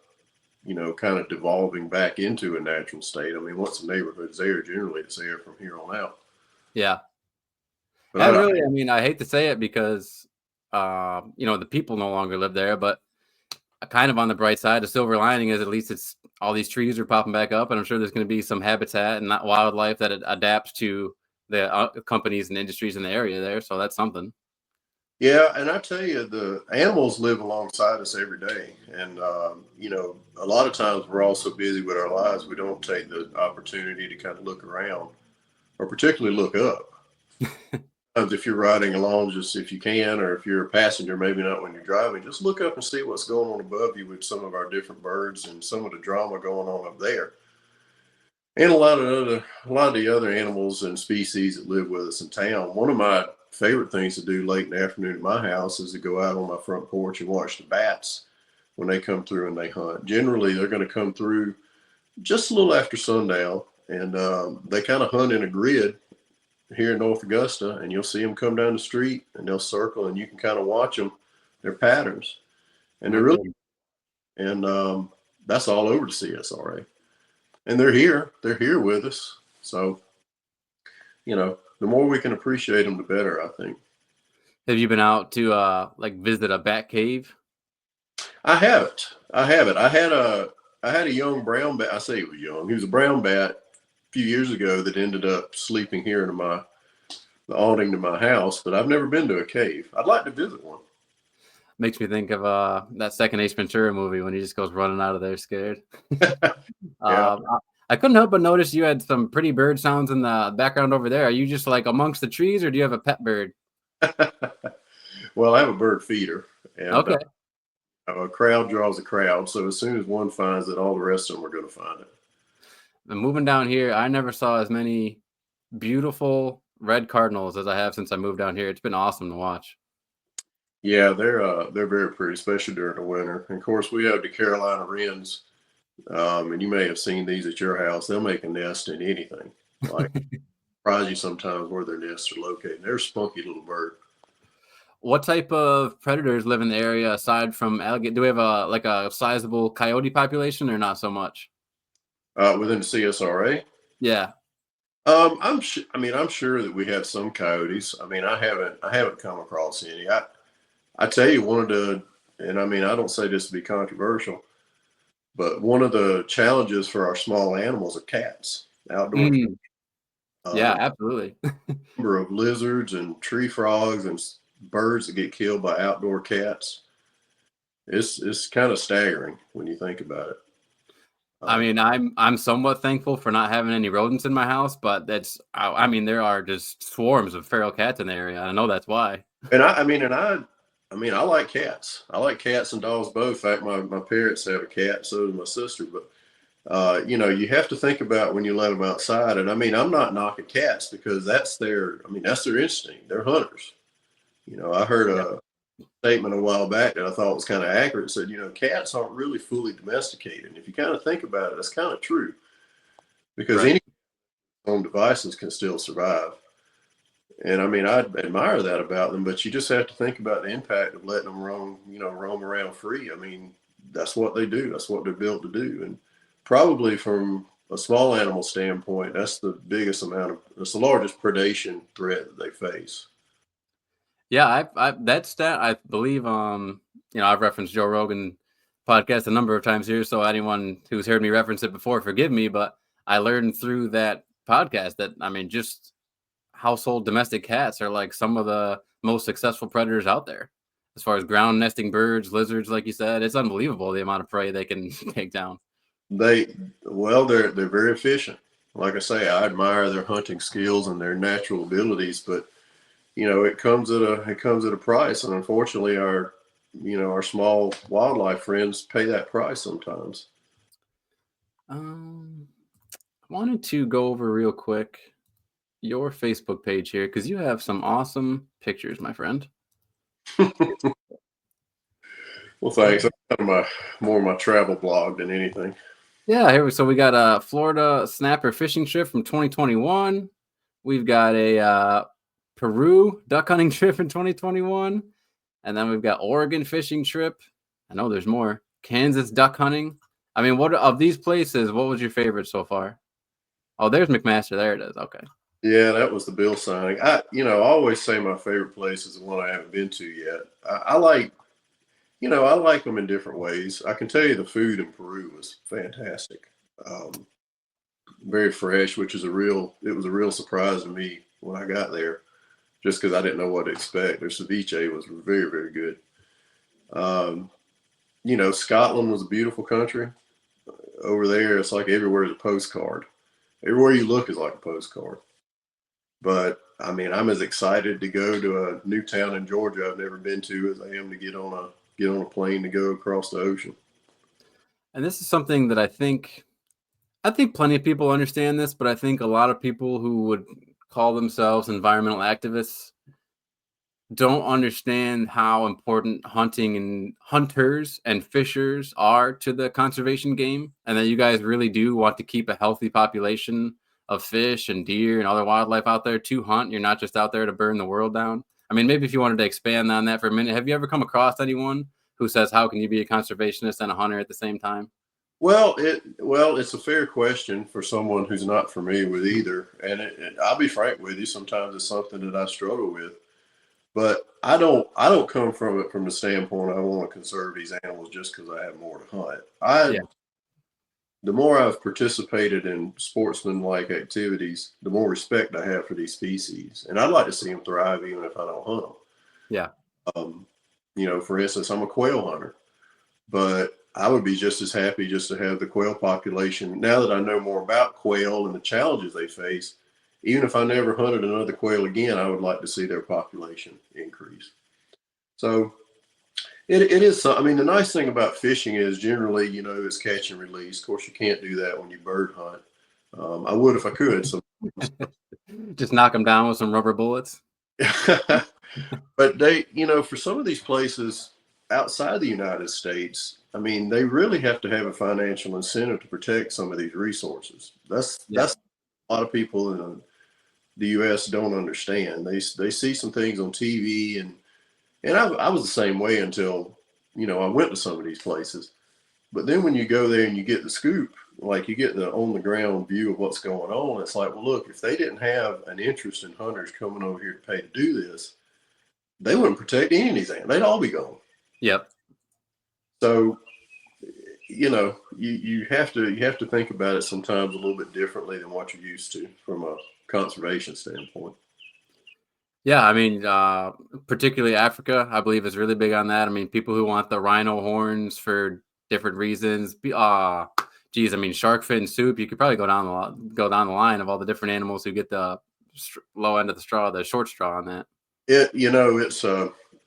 kind of devolving back into a natural state. I mean, once the neighborhood's there, generally it's there from here on out.
yeah.
But
Yeah, really. I mean, I hate to say it because, the people no longer live there, but kind of on the bright side, the silver lining is at least it's all these trees are popping back up, and I'm sure there's going to be some habitat and not wildlife that it adapts to the companies and industries in the area there. So that's something.
yeah, and I tell you, the animals live alongside us every day, and a lot of times we're all so busy with our lives, we don't take the opportunity to kind of look around, or particularly look up. Sometimes if you're riding along, just if you can, or if you're a passenger, maybe not when you're driving, just look up and see what's going on above you with some of our different birds and some of the drama going on up there, and a lot of the other animals and species that live with us in town. One of my favorite things to do late in the afternoon at my house is to go out on my front porch and watch the bats when they come through and they hunt. Generally, they're going to come through just a little after sundown, and they kind of hunt in a grid here in North Augusta, and you'll see them come down the street and they'll circle, and you can kind of watch them, their patterns, and they're really,
Okay.
and that's all over the CSRA, and they're here with us. So the more we can appreciate them, the better, I think.
Have you been out to visit a bat cave?
I haven't. I had a young brown bat. I say he was young. He was a brown bat a few years ago that ended up sleeping here in the awning to my house, but I've never been to a cave. I'd like to visit one.
Makes me think of that second Ace Ventura movie when he just goes running out of there scared.
Yeah.
I couldn't help but notice you had some pretty bird sounds in the background over there. Are you just like amongst the trees, or do you have a pet bird?
Well, I have a bird feeder, and
Okay.
a crowd draws a crowd. So as soon as one finds it, all the rest of them are going to find it.
And moving down here, I never saw as many beautiful red cardinals as I have since I moved down here. It's been awesome to watch.
Yeah, they're very pretty, especially during the winter. And of course, we have the Carolina wrens, and you may have seen these at your house. They'll make a nest in anything. Like, surprise you sometimes where their nests are located. They're a spunky little bird.
What type of predators live in the area aside from alligator? Do we have a sizable coyote population or not so much?
Within the CSRA,
Yeah.
I'm sure that we have some coyotes. I mean, I haven't come across any. I tell you, one of the, and I mean, I don't say this to be controversial, but one of the challenges for our small animals are cats, outdoor.
Mm, yeah,
Um,
absolutely.
Number of lizards and tree frogs and birds that get killed by outdoor cats. It's kind of staggering when you think about it.
I
Uh,
mean, I'm somewhat thankful for not having any rodents in my house, but I mean, there are just swarms of feral cats in the area. I know that's why.
and I like cats. I like cats and dogs both. In fact, my parents have a cat, so does my sister. But you have to think about when you let them outside. And I mean, I'm not knocking cats because that's their instinct. They're hunters. I heard
Yeah.
a statement a while back that I thought was kind of accurate. It said, cats aren't really fully domesticated. And if you kind of think about it, that's kind of true because
Right.
any home devices can still survive. And I mean, I admire that about them, but you just have to think about the impact of letting them roam around free. I mean, that's what they do. That's what they're built to do. And probably from a small animal standpoint, that's that's the largest predation threat that they face.
Yeah, that stat I believe I've referenced Joe Rogan podcast a number of times here, so anyone who's heard me reference it before, forgive me, but I learned through that podcast that I mean just household domestic cats are like some of the most successful predators out there. As far as ground nesting birds, lizards, like you said, it's unbelievable the amount of prey they can take down.
They, well, they're very efficient. Like I say, I admire their hunting skills and their natural abilities, but it comes at a price, and unfortunately, our small wildlife friends pay that price sometimes.
Um, I wanted to go over real quick your Facebook page here because you have some awesome pictures, my friend.
Well, thanks. That's kind of more my travel blog than anything.
Yeah, so we got a Florida snapper fishing trip from 2021. We've got a Peru duck hunting trip in 2021, and then we've got Oregon fishing trip. I know there's more. Kansas duck hunting. I mean, what of these places? What was your favorite so far? Oh, there's McMaster. There it is. Okay.
Yeah, that was the Bill signing. I always say my favorite place is the one I haven't been to yet. I like, I like them in different ways. I can tell you the food in Peru was fantastic. Um, Very fresh, which is it was a real surprise to me when I got there, just because I didn't know what to expect. Their ceviche was very, very good. Um, Scotland was a beautiful country. Over there, it's like everywhere is a postcard. Everywhere you look is like a postcard. But I mean, I'm as excited to go to a new town in Georgia I've never been to as I am to get on a plane to go across the ocean.
And this is something that I think plenty of people understand this, but I think a lot of people who would call themselves environmental activists don't understand how important hunting and hunters and fishers are to the conservation game, and that you guys really do want to keep a healthy population of fish and deer and other wildlife out there to hunt. You're not just out there to burn the world down. I mean, maybe if you wanted to expand on that for a minute, have you ever come across anyone who says, how can you be a conservationist and a hunter at the same time?
It's a fair question for someone who's not familiar with either, and I'll be frank with you. Sometimes it's something that I struggle with. But I don't come from it from the standpoint I want to conserve these animals just because I have more to hunt.
Yeah.
The more I've participated in sportsman-like activities, the more respect I have for these species, and I'd like to see them thrive even if I don't hunt them.
Yeah.
Um, for instance, I'm a quail hunter, but I would be just as happy just to have the quail population. Now that I know more about quail and the challenges they face, even if I never hunted another quail again, I would like to see their population increase. So it is. I mean, the nice thing about fishing is generally, it's catch and release. Of course, you can't do that when you bird hunt. I would if I could. So,
Just knock them down with some rubber bullets.
but for some of these places outside the United States, I mean, they really have to have a financial incentive to protect some of these resources.
Yeah.
That's a lot of people in the U.S. don't understand. They see some things on TV, and I was the same way until I went to some of these places. But then when you go there and you get the scoop, like you get the on the ground view of what's going on, it's like, well, look, if they didn't have an interest in hunters coming over here to pay to do this, they wouldn't protect any of these animals. They'd all be gone.
Yep.
So you have to think about it sometimes a little bit differently than what you're used to from a conservation standpoint.
Yeah, I mean, particularly Africa, I believe is really big on that. I mean, people who want the rhino horns for different reasons. Geez, I mean, shark fin soup. You could probably go down the line of all the different animals who get the low end of the straw, the short straw on that.
It's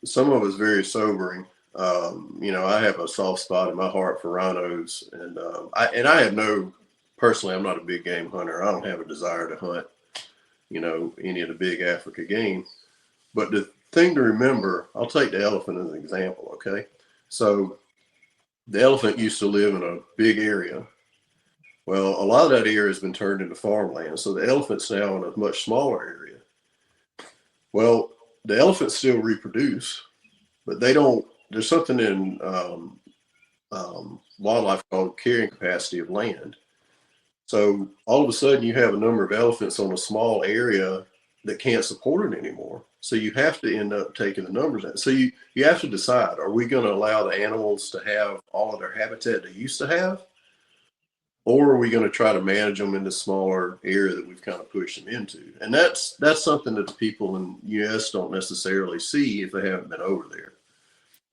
some of it's very sobering. I have a soft spot in my heart for rhinos, and I have no personally. I'm not a big game hunter. I don't have a desire to hunt, any of the big Africa game. But the thing to remember, I'll take the elephant as an example. Okay, so the elephant used to live in a big area. Well, a lot of that area has been turned into farmland, so the elephant's now in a much smaller area. Well, the elephants still reproduce, but they don't. There's something in wildlife called carrying capacity of land. So all of a sudden, you have a number of elephants on a small area that can't support it anymore. So you have to end up taking the numbers out. So you have to decide: are we going to allow the animals to have all of their habitat they used to have, or are we going to try to manage them in the smaller area that we've kind of pushed them into? And that's something that the people in the U.S. don't necessarily see if they haven't been over there.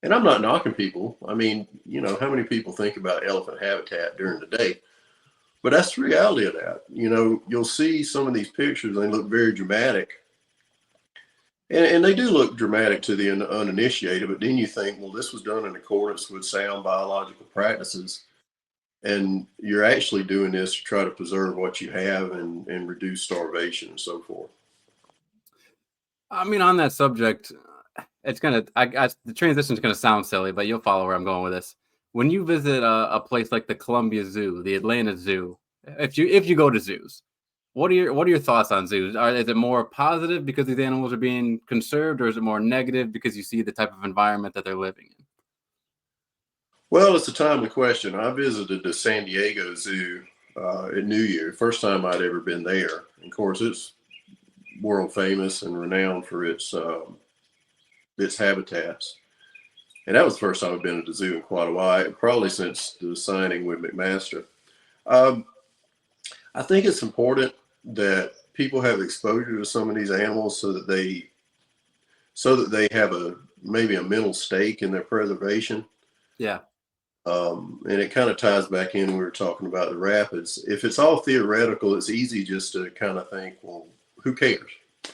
And I'm not knocking people. I mean, how many people think about elephant habitat during the day? But that's the reality of that. You'll see some of these pictures, and they look very dramatic. And they do look dramatic to the uninitiated, but then you think, well, this was done in accordance with sound biological practices. And you're actually doing this to try to preserve what you have and reduce starvation and so forth.
I mean, on that subject, it's the transition is gonna sound silly, but you'll follow where I'm going with this. When you visit a place like the Columbia Zoo, the Atlanta Zoo, if you go to zoos, what are your thoughts on zoos? Is it more positive because these animals are being conserved, or is it more negative because you see the type of environment that they're living in?
Well, it's a timely question. I visited the San Diego Zoo at New Year, first time I'd ever been there. And of course, it's world famous and renowned for its habitats. And that was the first time I've been at the zoo in quite a while, probably since the signing with McMaster. Um, I think it's important that people have exposure to some of these animals so that they have maybe a mental stake in their preservation.
Yeah.
And it kind of ties back in. We were talking about the rapids. If it's all theoretical, it's easy just to kind of think, well, who cares?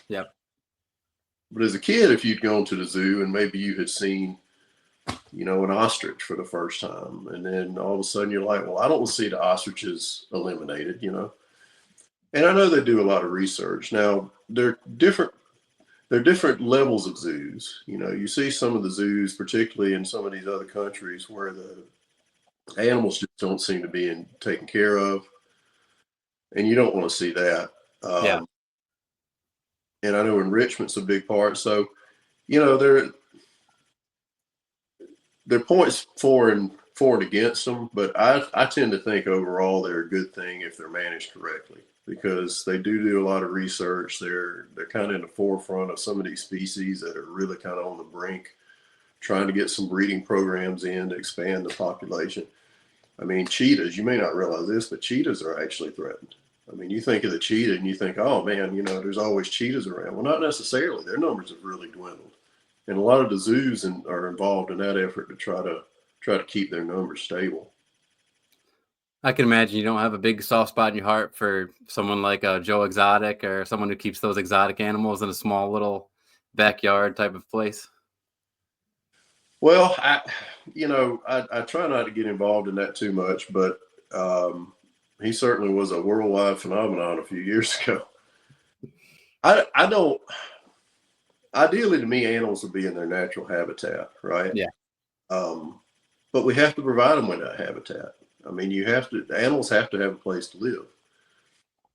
Yeah.
But as a kid, if you'd gone to the zoo and maybe you had seen, an ostrich for the first time, and then all of a sudden you're like, well, I don't want to see the ostriches eliminated, And I know they do a lot of research. Now, they're different levels of zoos. You see some of the zoos, particularly in some of these other countries, where the animals just don't seem to be taken care of, and you don't want to see that.
Yeah.
And I know enrichment's a big part. So, there are points for and against them, but I tend to think overall they're a good thing if they're managed correctly, because they do a lot of research. They're kind of in the forefront of some of these species that are really kind of on the brink, trying to get some breeding programs in to expand the population. I mean, cheetahs, you may not realize this, but cheetahs are actually threatened. I mean, you think of the cheetah and you think, oh man, there's always cheetahs around. Well, not necessarily. Their numbers have really dwindled. And a lot of the zoos are involved in that effort to try to keep their numbers stable.
I can imagine you don't have a big soft spot in your heart for someone like Joe Exotic, or someone who keeps those exotic animals in a small little backyard type of place.
Well, I try not to get involved in that too much, but he certainly was a worldwide phenomenon a few years ago. I don't. Ideally, to me, animals would be in their natural habitat, right?
Yeah.
But we have to provide them with that habitat. I mean, the animals have to have a place to live.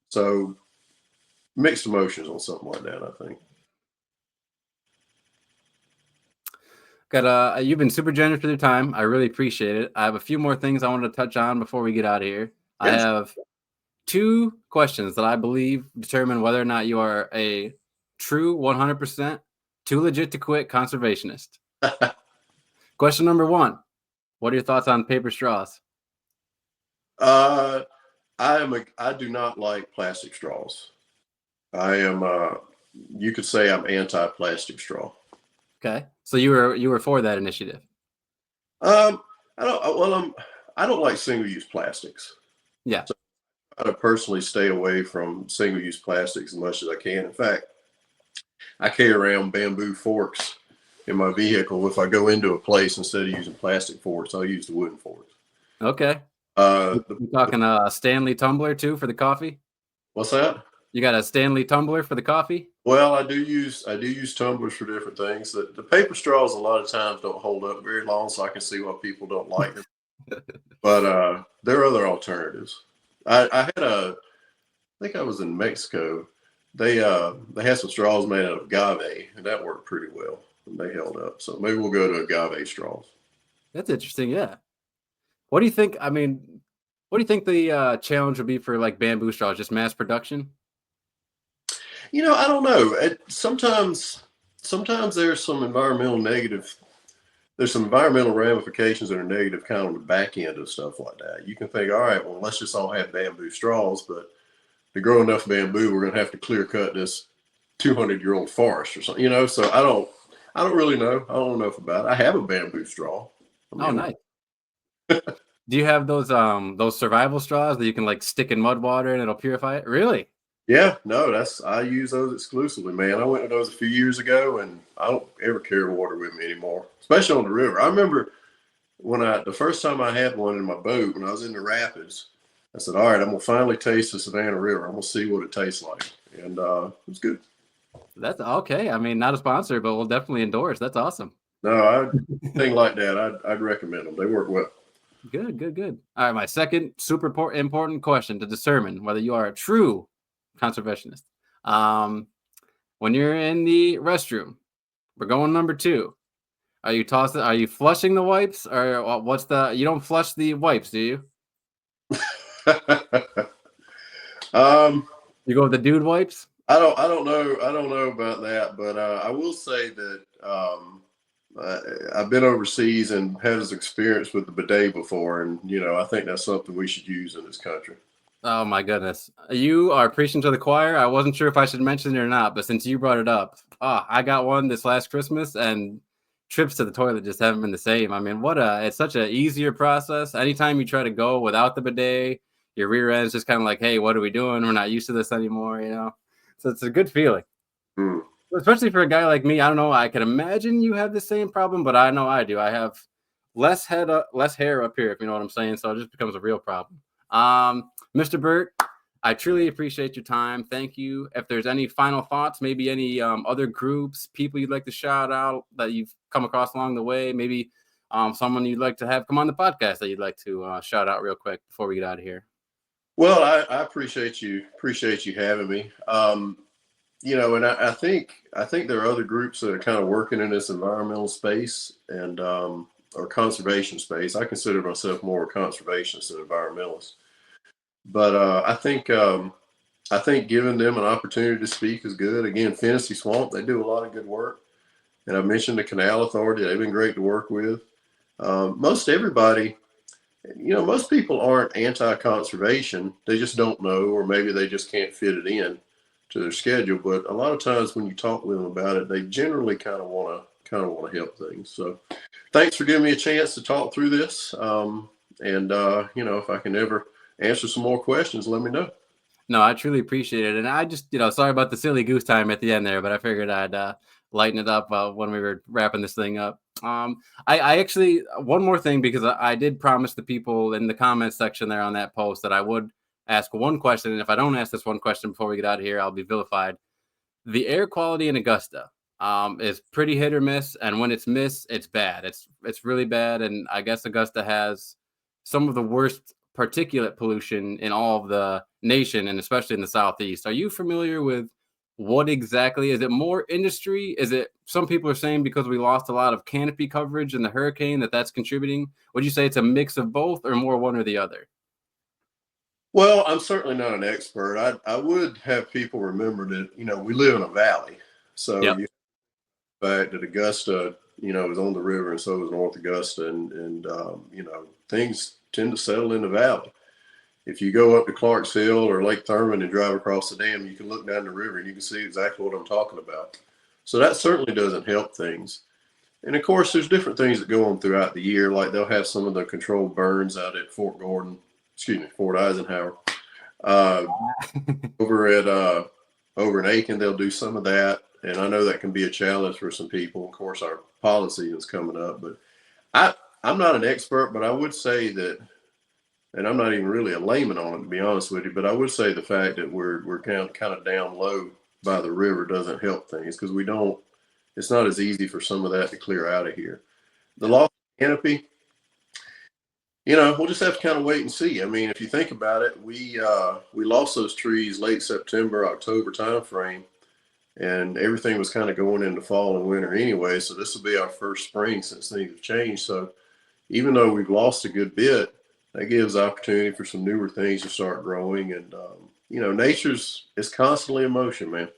So mixed emotions on something like that, I think.
You've been super generous with your time. I really appreciate it. I have a few more things I wanted to touch on before we get out of here. I have 2 questions that I believe determine whether or not you are a true 100% too legit to quit conservationist. Question number 1. What are your thoughts on paper straws?
I do not like plastic straws. I am, you could say I'm anti-plastic straw.
Okay. So you were for that initiative.
I don't like single-use plastics.
Yeah.
So I personally stay away from single-use plastics as much as I can. In fact, I carry around bamboo forks in my vehicle. If I go into a place, instead of using plastic forks, I'll use the wooden forks.
Okay. You talking a Stanley tumbler too for the coffee?
What's that?
You got a Stanley tumbler for the coffee?
Well, I do use tumblers for different things. The paper straws a lot of times don't hold up very long, so I can see why people don't like them. But there are other alternatives. I think I was in Mexico. They had some straws made out of agave, and that worked pretty well. And they held up. So maybe we'll go to agave straws.
That's interesting. Yeah. What do you think? I mean, what do you think the challenge would be for like bamboo straws? Just mass production?
I don't know. Sometimes there's some environmental ramifications that are negative kind of on the back end of stuff like that. You can think, all right, well, let's just all have bamboo straws, but to grow enough bamboo, we're going to have to clear cut this 200-year-old forest or something, so I don't really know. I don't know enough about it. I have a bamboo straw.
Oh, nice. Do you have those survival straws that you can like stick in mud water and it'll purify it? Really?
Yeah, no, I use those exclusively, man. I went to those a few years ago, and I don't ever carry water with me anymore, especially on the river. I remember the first time I had one in my boat when I was in the rapids, I said, all right, I'm going to finally taste the Savannah River. I'm going to see what it tastes like. And it was good.
That's okay. I mean, not a sponsor, but we'll definitely endorse. That's awesome.
No, anything like that, I'd recommend them. They work well.
Good. All right, my second super important question to determine whether you are a true conservationist. When you're in the restroom, we're going number 2. Are you flushing the wipes, or you don't flush the wipes, do you? You go with the dude wipes?
I don't know about that, but I will say that I've been overseas and had this experience with the bidet before, and I think that's something we should use in this country.
Oh my goodness. You are preaching to the choir. I wasn't sure if I should mention it or not, but since you brought it up, I got one this last Christmas and trips to the toilet just haven't been the same. I mean, it's such an easier process. Anytime you try to go without the bidet, your rear end's just kind of like, hey, what are we doing? We're not used to this anymore. So it's a good feeling.
Hmm.
Especially for a guy like me. I don't know. I can imagine you have the same problem, but I know I do. I have less hair up here, if you know what I'm saying. So it just becomes a real problem. Mr. Birt, I truly appreciate your time. Thank you. If there's any final thoughts, maybe any other groups, people you'd like to shout out that you've come across along the way, maybe someone you'd like to have come on the podcast that you'd like to shout out real quick before we get out of here.
Well, I appreciate you having me. And I think there are other groups that are kind of working in this environmental space and or conservation space. I consider myself more a conservationist than environmentalist. But I think giving them an opportunity to speak is good. Again, Fantasy Swamp, they do a lot of good work. And I mentioned the Canal Authority, they've been great to work with. Most everybody, most people aren't anti-conservation. They just don't know, or maybe they just can't fit it in to their schedule. But a lot of times when you talk with them about it, they generally kind of want to help things. So thanks for giving me a chance to talk through this. If I can ever answer some more questions, let me know.
No, I truly appreciate it. And I just, sorry about the silly goose time at the end there, but I figured I'd lighten it up when we were wrapping this thing up. I actually, one more thing, because I did promise the people in the comments section there on that post that I would ask one question. And if I don't ask this one question before we get out of here, I'll be vilified. The air quality in Augusta is pretty hit or miss. And when it's missed, it's bad. It's really bad. And I guess Augusta has some of the worst particulate pollution in all of the nation, and especially in the Southeast. Are you familiar with what exactly? Is it more industry? Is it, some people are saying because we lost a lot of canopy coverage in the hurricane that's contributing? Would you say it's a mix of both or more one or the other?
Well, I'm certainly not an expert. I would have people remember that, we live in a valley. So
Yep.
you the fact that Augusta, is on the river, and so is North Augusta, and things tend to settle in the valley. If you go up to Clarks Hill or Lake Thurman and drive across the dam, you can look down the river and you can see exactly what I'm talking about. So that certainly doesn't help things. And of course, there's different things that go on throughout the year. Like they'll have some of the controlled burns out at Fort Eisenhower. Uh, over in Aiken, they'll do some of that. And I know that can be a challenge for some people. Of course, our policy is coming up, but I'm not an expert, but I would say that, and I'm not even really a layman on it, to be honest with you, but I would say the fact that we're kind of down low by the river doesn't help things, because it's not as easy for some of that to clear out of here. The loss of canopy, we'll just have to kind of wait and see. I mean, if you think about it, we lost those trees late September, October timeframe, and everything was kind of going into fall and winter anyway. So this will be our first spring since things have changed. So even though we've lost a good bit, that gives opportunity for some newer things to start growing. And nature's is constantly in motion, man.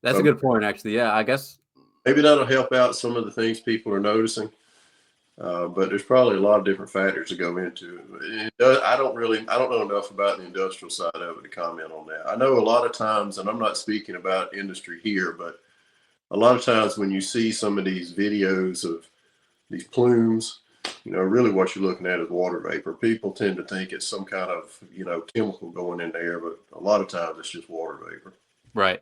That's
So
a good point, actually. Yeah, I guess.
maybe that'll help out some of the things people are noticing. But there's probably a lot of different factors to go into it. I don't know enough about the industrial side of it to comment on that. I know a lot of times, and I'm not speaking about industry here, but a lot of times when you see some of these videos of these plumes, really what you're looking at is water vapor. People tend to think it's some kind of, chemical going in there, but a lot of times it's just water vapor.
Right.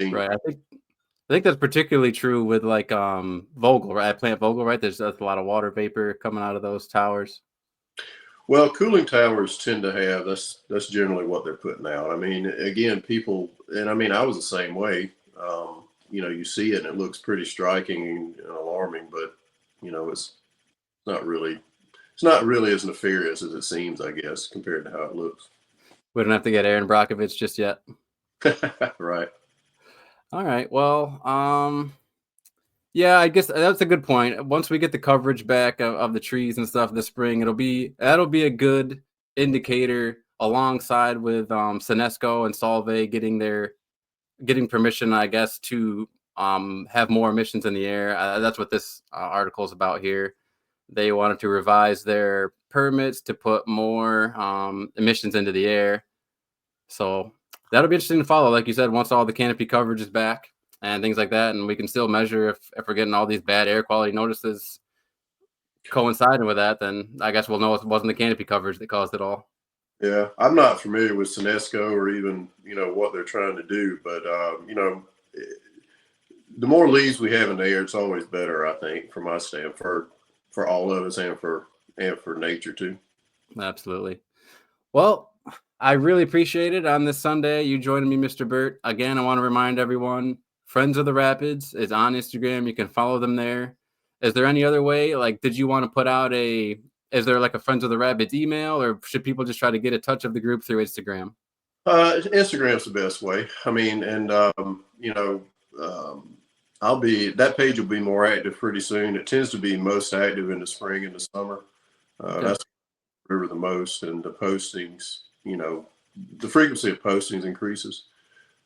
Right. I think that's particularly true with like Vogel, right? Plant Vogel, right? That's a lot of water vapor coming out of those towers.
Well, cooling towers tend to have, that's generally what they're putting out. I mean, again, people, and I mean, I was the same way. You see it and it looks pretty striking and alarming, but it's not really, it's not really as nefarious as it seems, I guess, compared to how it looks.
We don't have to get Aaron Brockovich just yet.
Right.
All right. Well, yeah, I guess that's a good point. Once we get the coverage back of the trees and stuff this spring, that'll be a good indicator alongside with Senesco and Solvay getting their getting permission, I guess, to have more emissions in the air. That's what this article is about here. They wanted to revise their permits to put more emissions into the air. So that'll be interesting to follow. Like you said, once all the canopy coverage is back and things like that, and we can still measure if we're getting all these bad air quality notices coinciding with that, then I guess we'll know it wasn't the canopy coverage that caused it all.
Yeah, I'm not familiar with Senesco or even, what they're trying to do, but, the more leaves we have in the air, it's always better, I think, from my stand for all of us and for nature too.
Absolutely. Well, I really appreciate it on this Sunday. You joining me, Mr. Birt. Again, I want to remind everyone, Friends of the Rapids is on Instagram. You can follow them there. Is there any other way? Like, did you want to put out is there like a Friends of the Rapids email, or should people just try to get a touch of the group through Instagram?
Instagram's the best way. I mean, and, that page will be more active pretty soon. It tends to be most active in the spring and the summer.
Okay.
That's river the most, and the postings, the frequency of postings increases.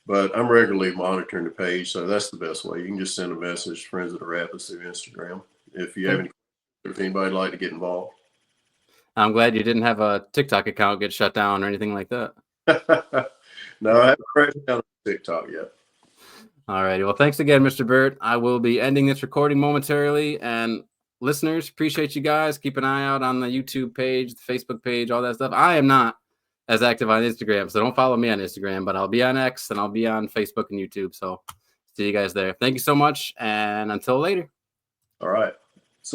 But I'm regularly monitoring the page, so that's the best way. You can just send a message, Friends of the Rapids, through Instagram. If you have any, if anybody'd like to get involved.
I'm glad you didn't have a TikTok account get shut down or anything like that.
No, I haven't cracked down on TikTok yet.
All righty. Well, thanks again, Mr. Birt. I will be ending this recording momentarily. And listeners, appreciate you guys. Keep an eye out on the YouTube page, the Facebook page, all that stuff. I am not as active on Instagram, so don't follow me on Instagram, but I'll be on X and I'll be on Facebook and YouTube. So see you guys there. Thank you so much. And until later.
All right.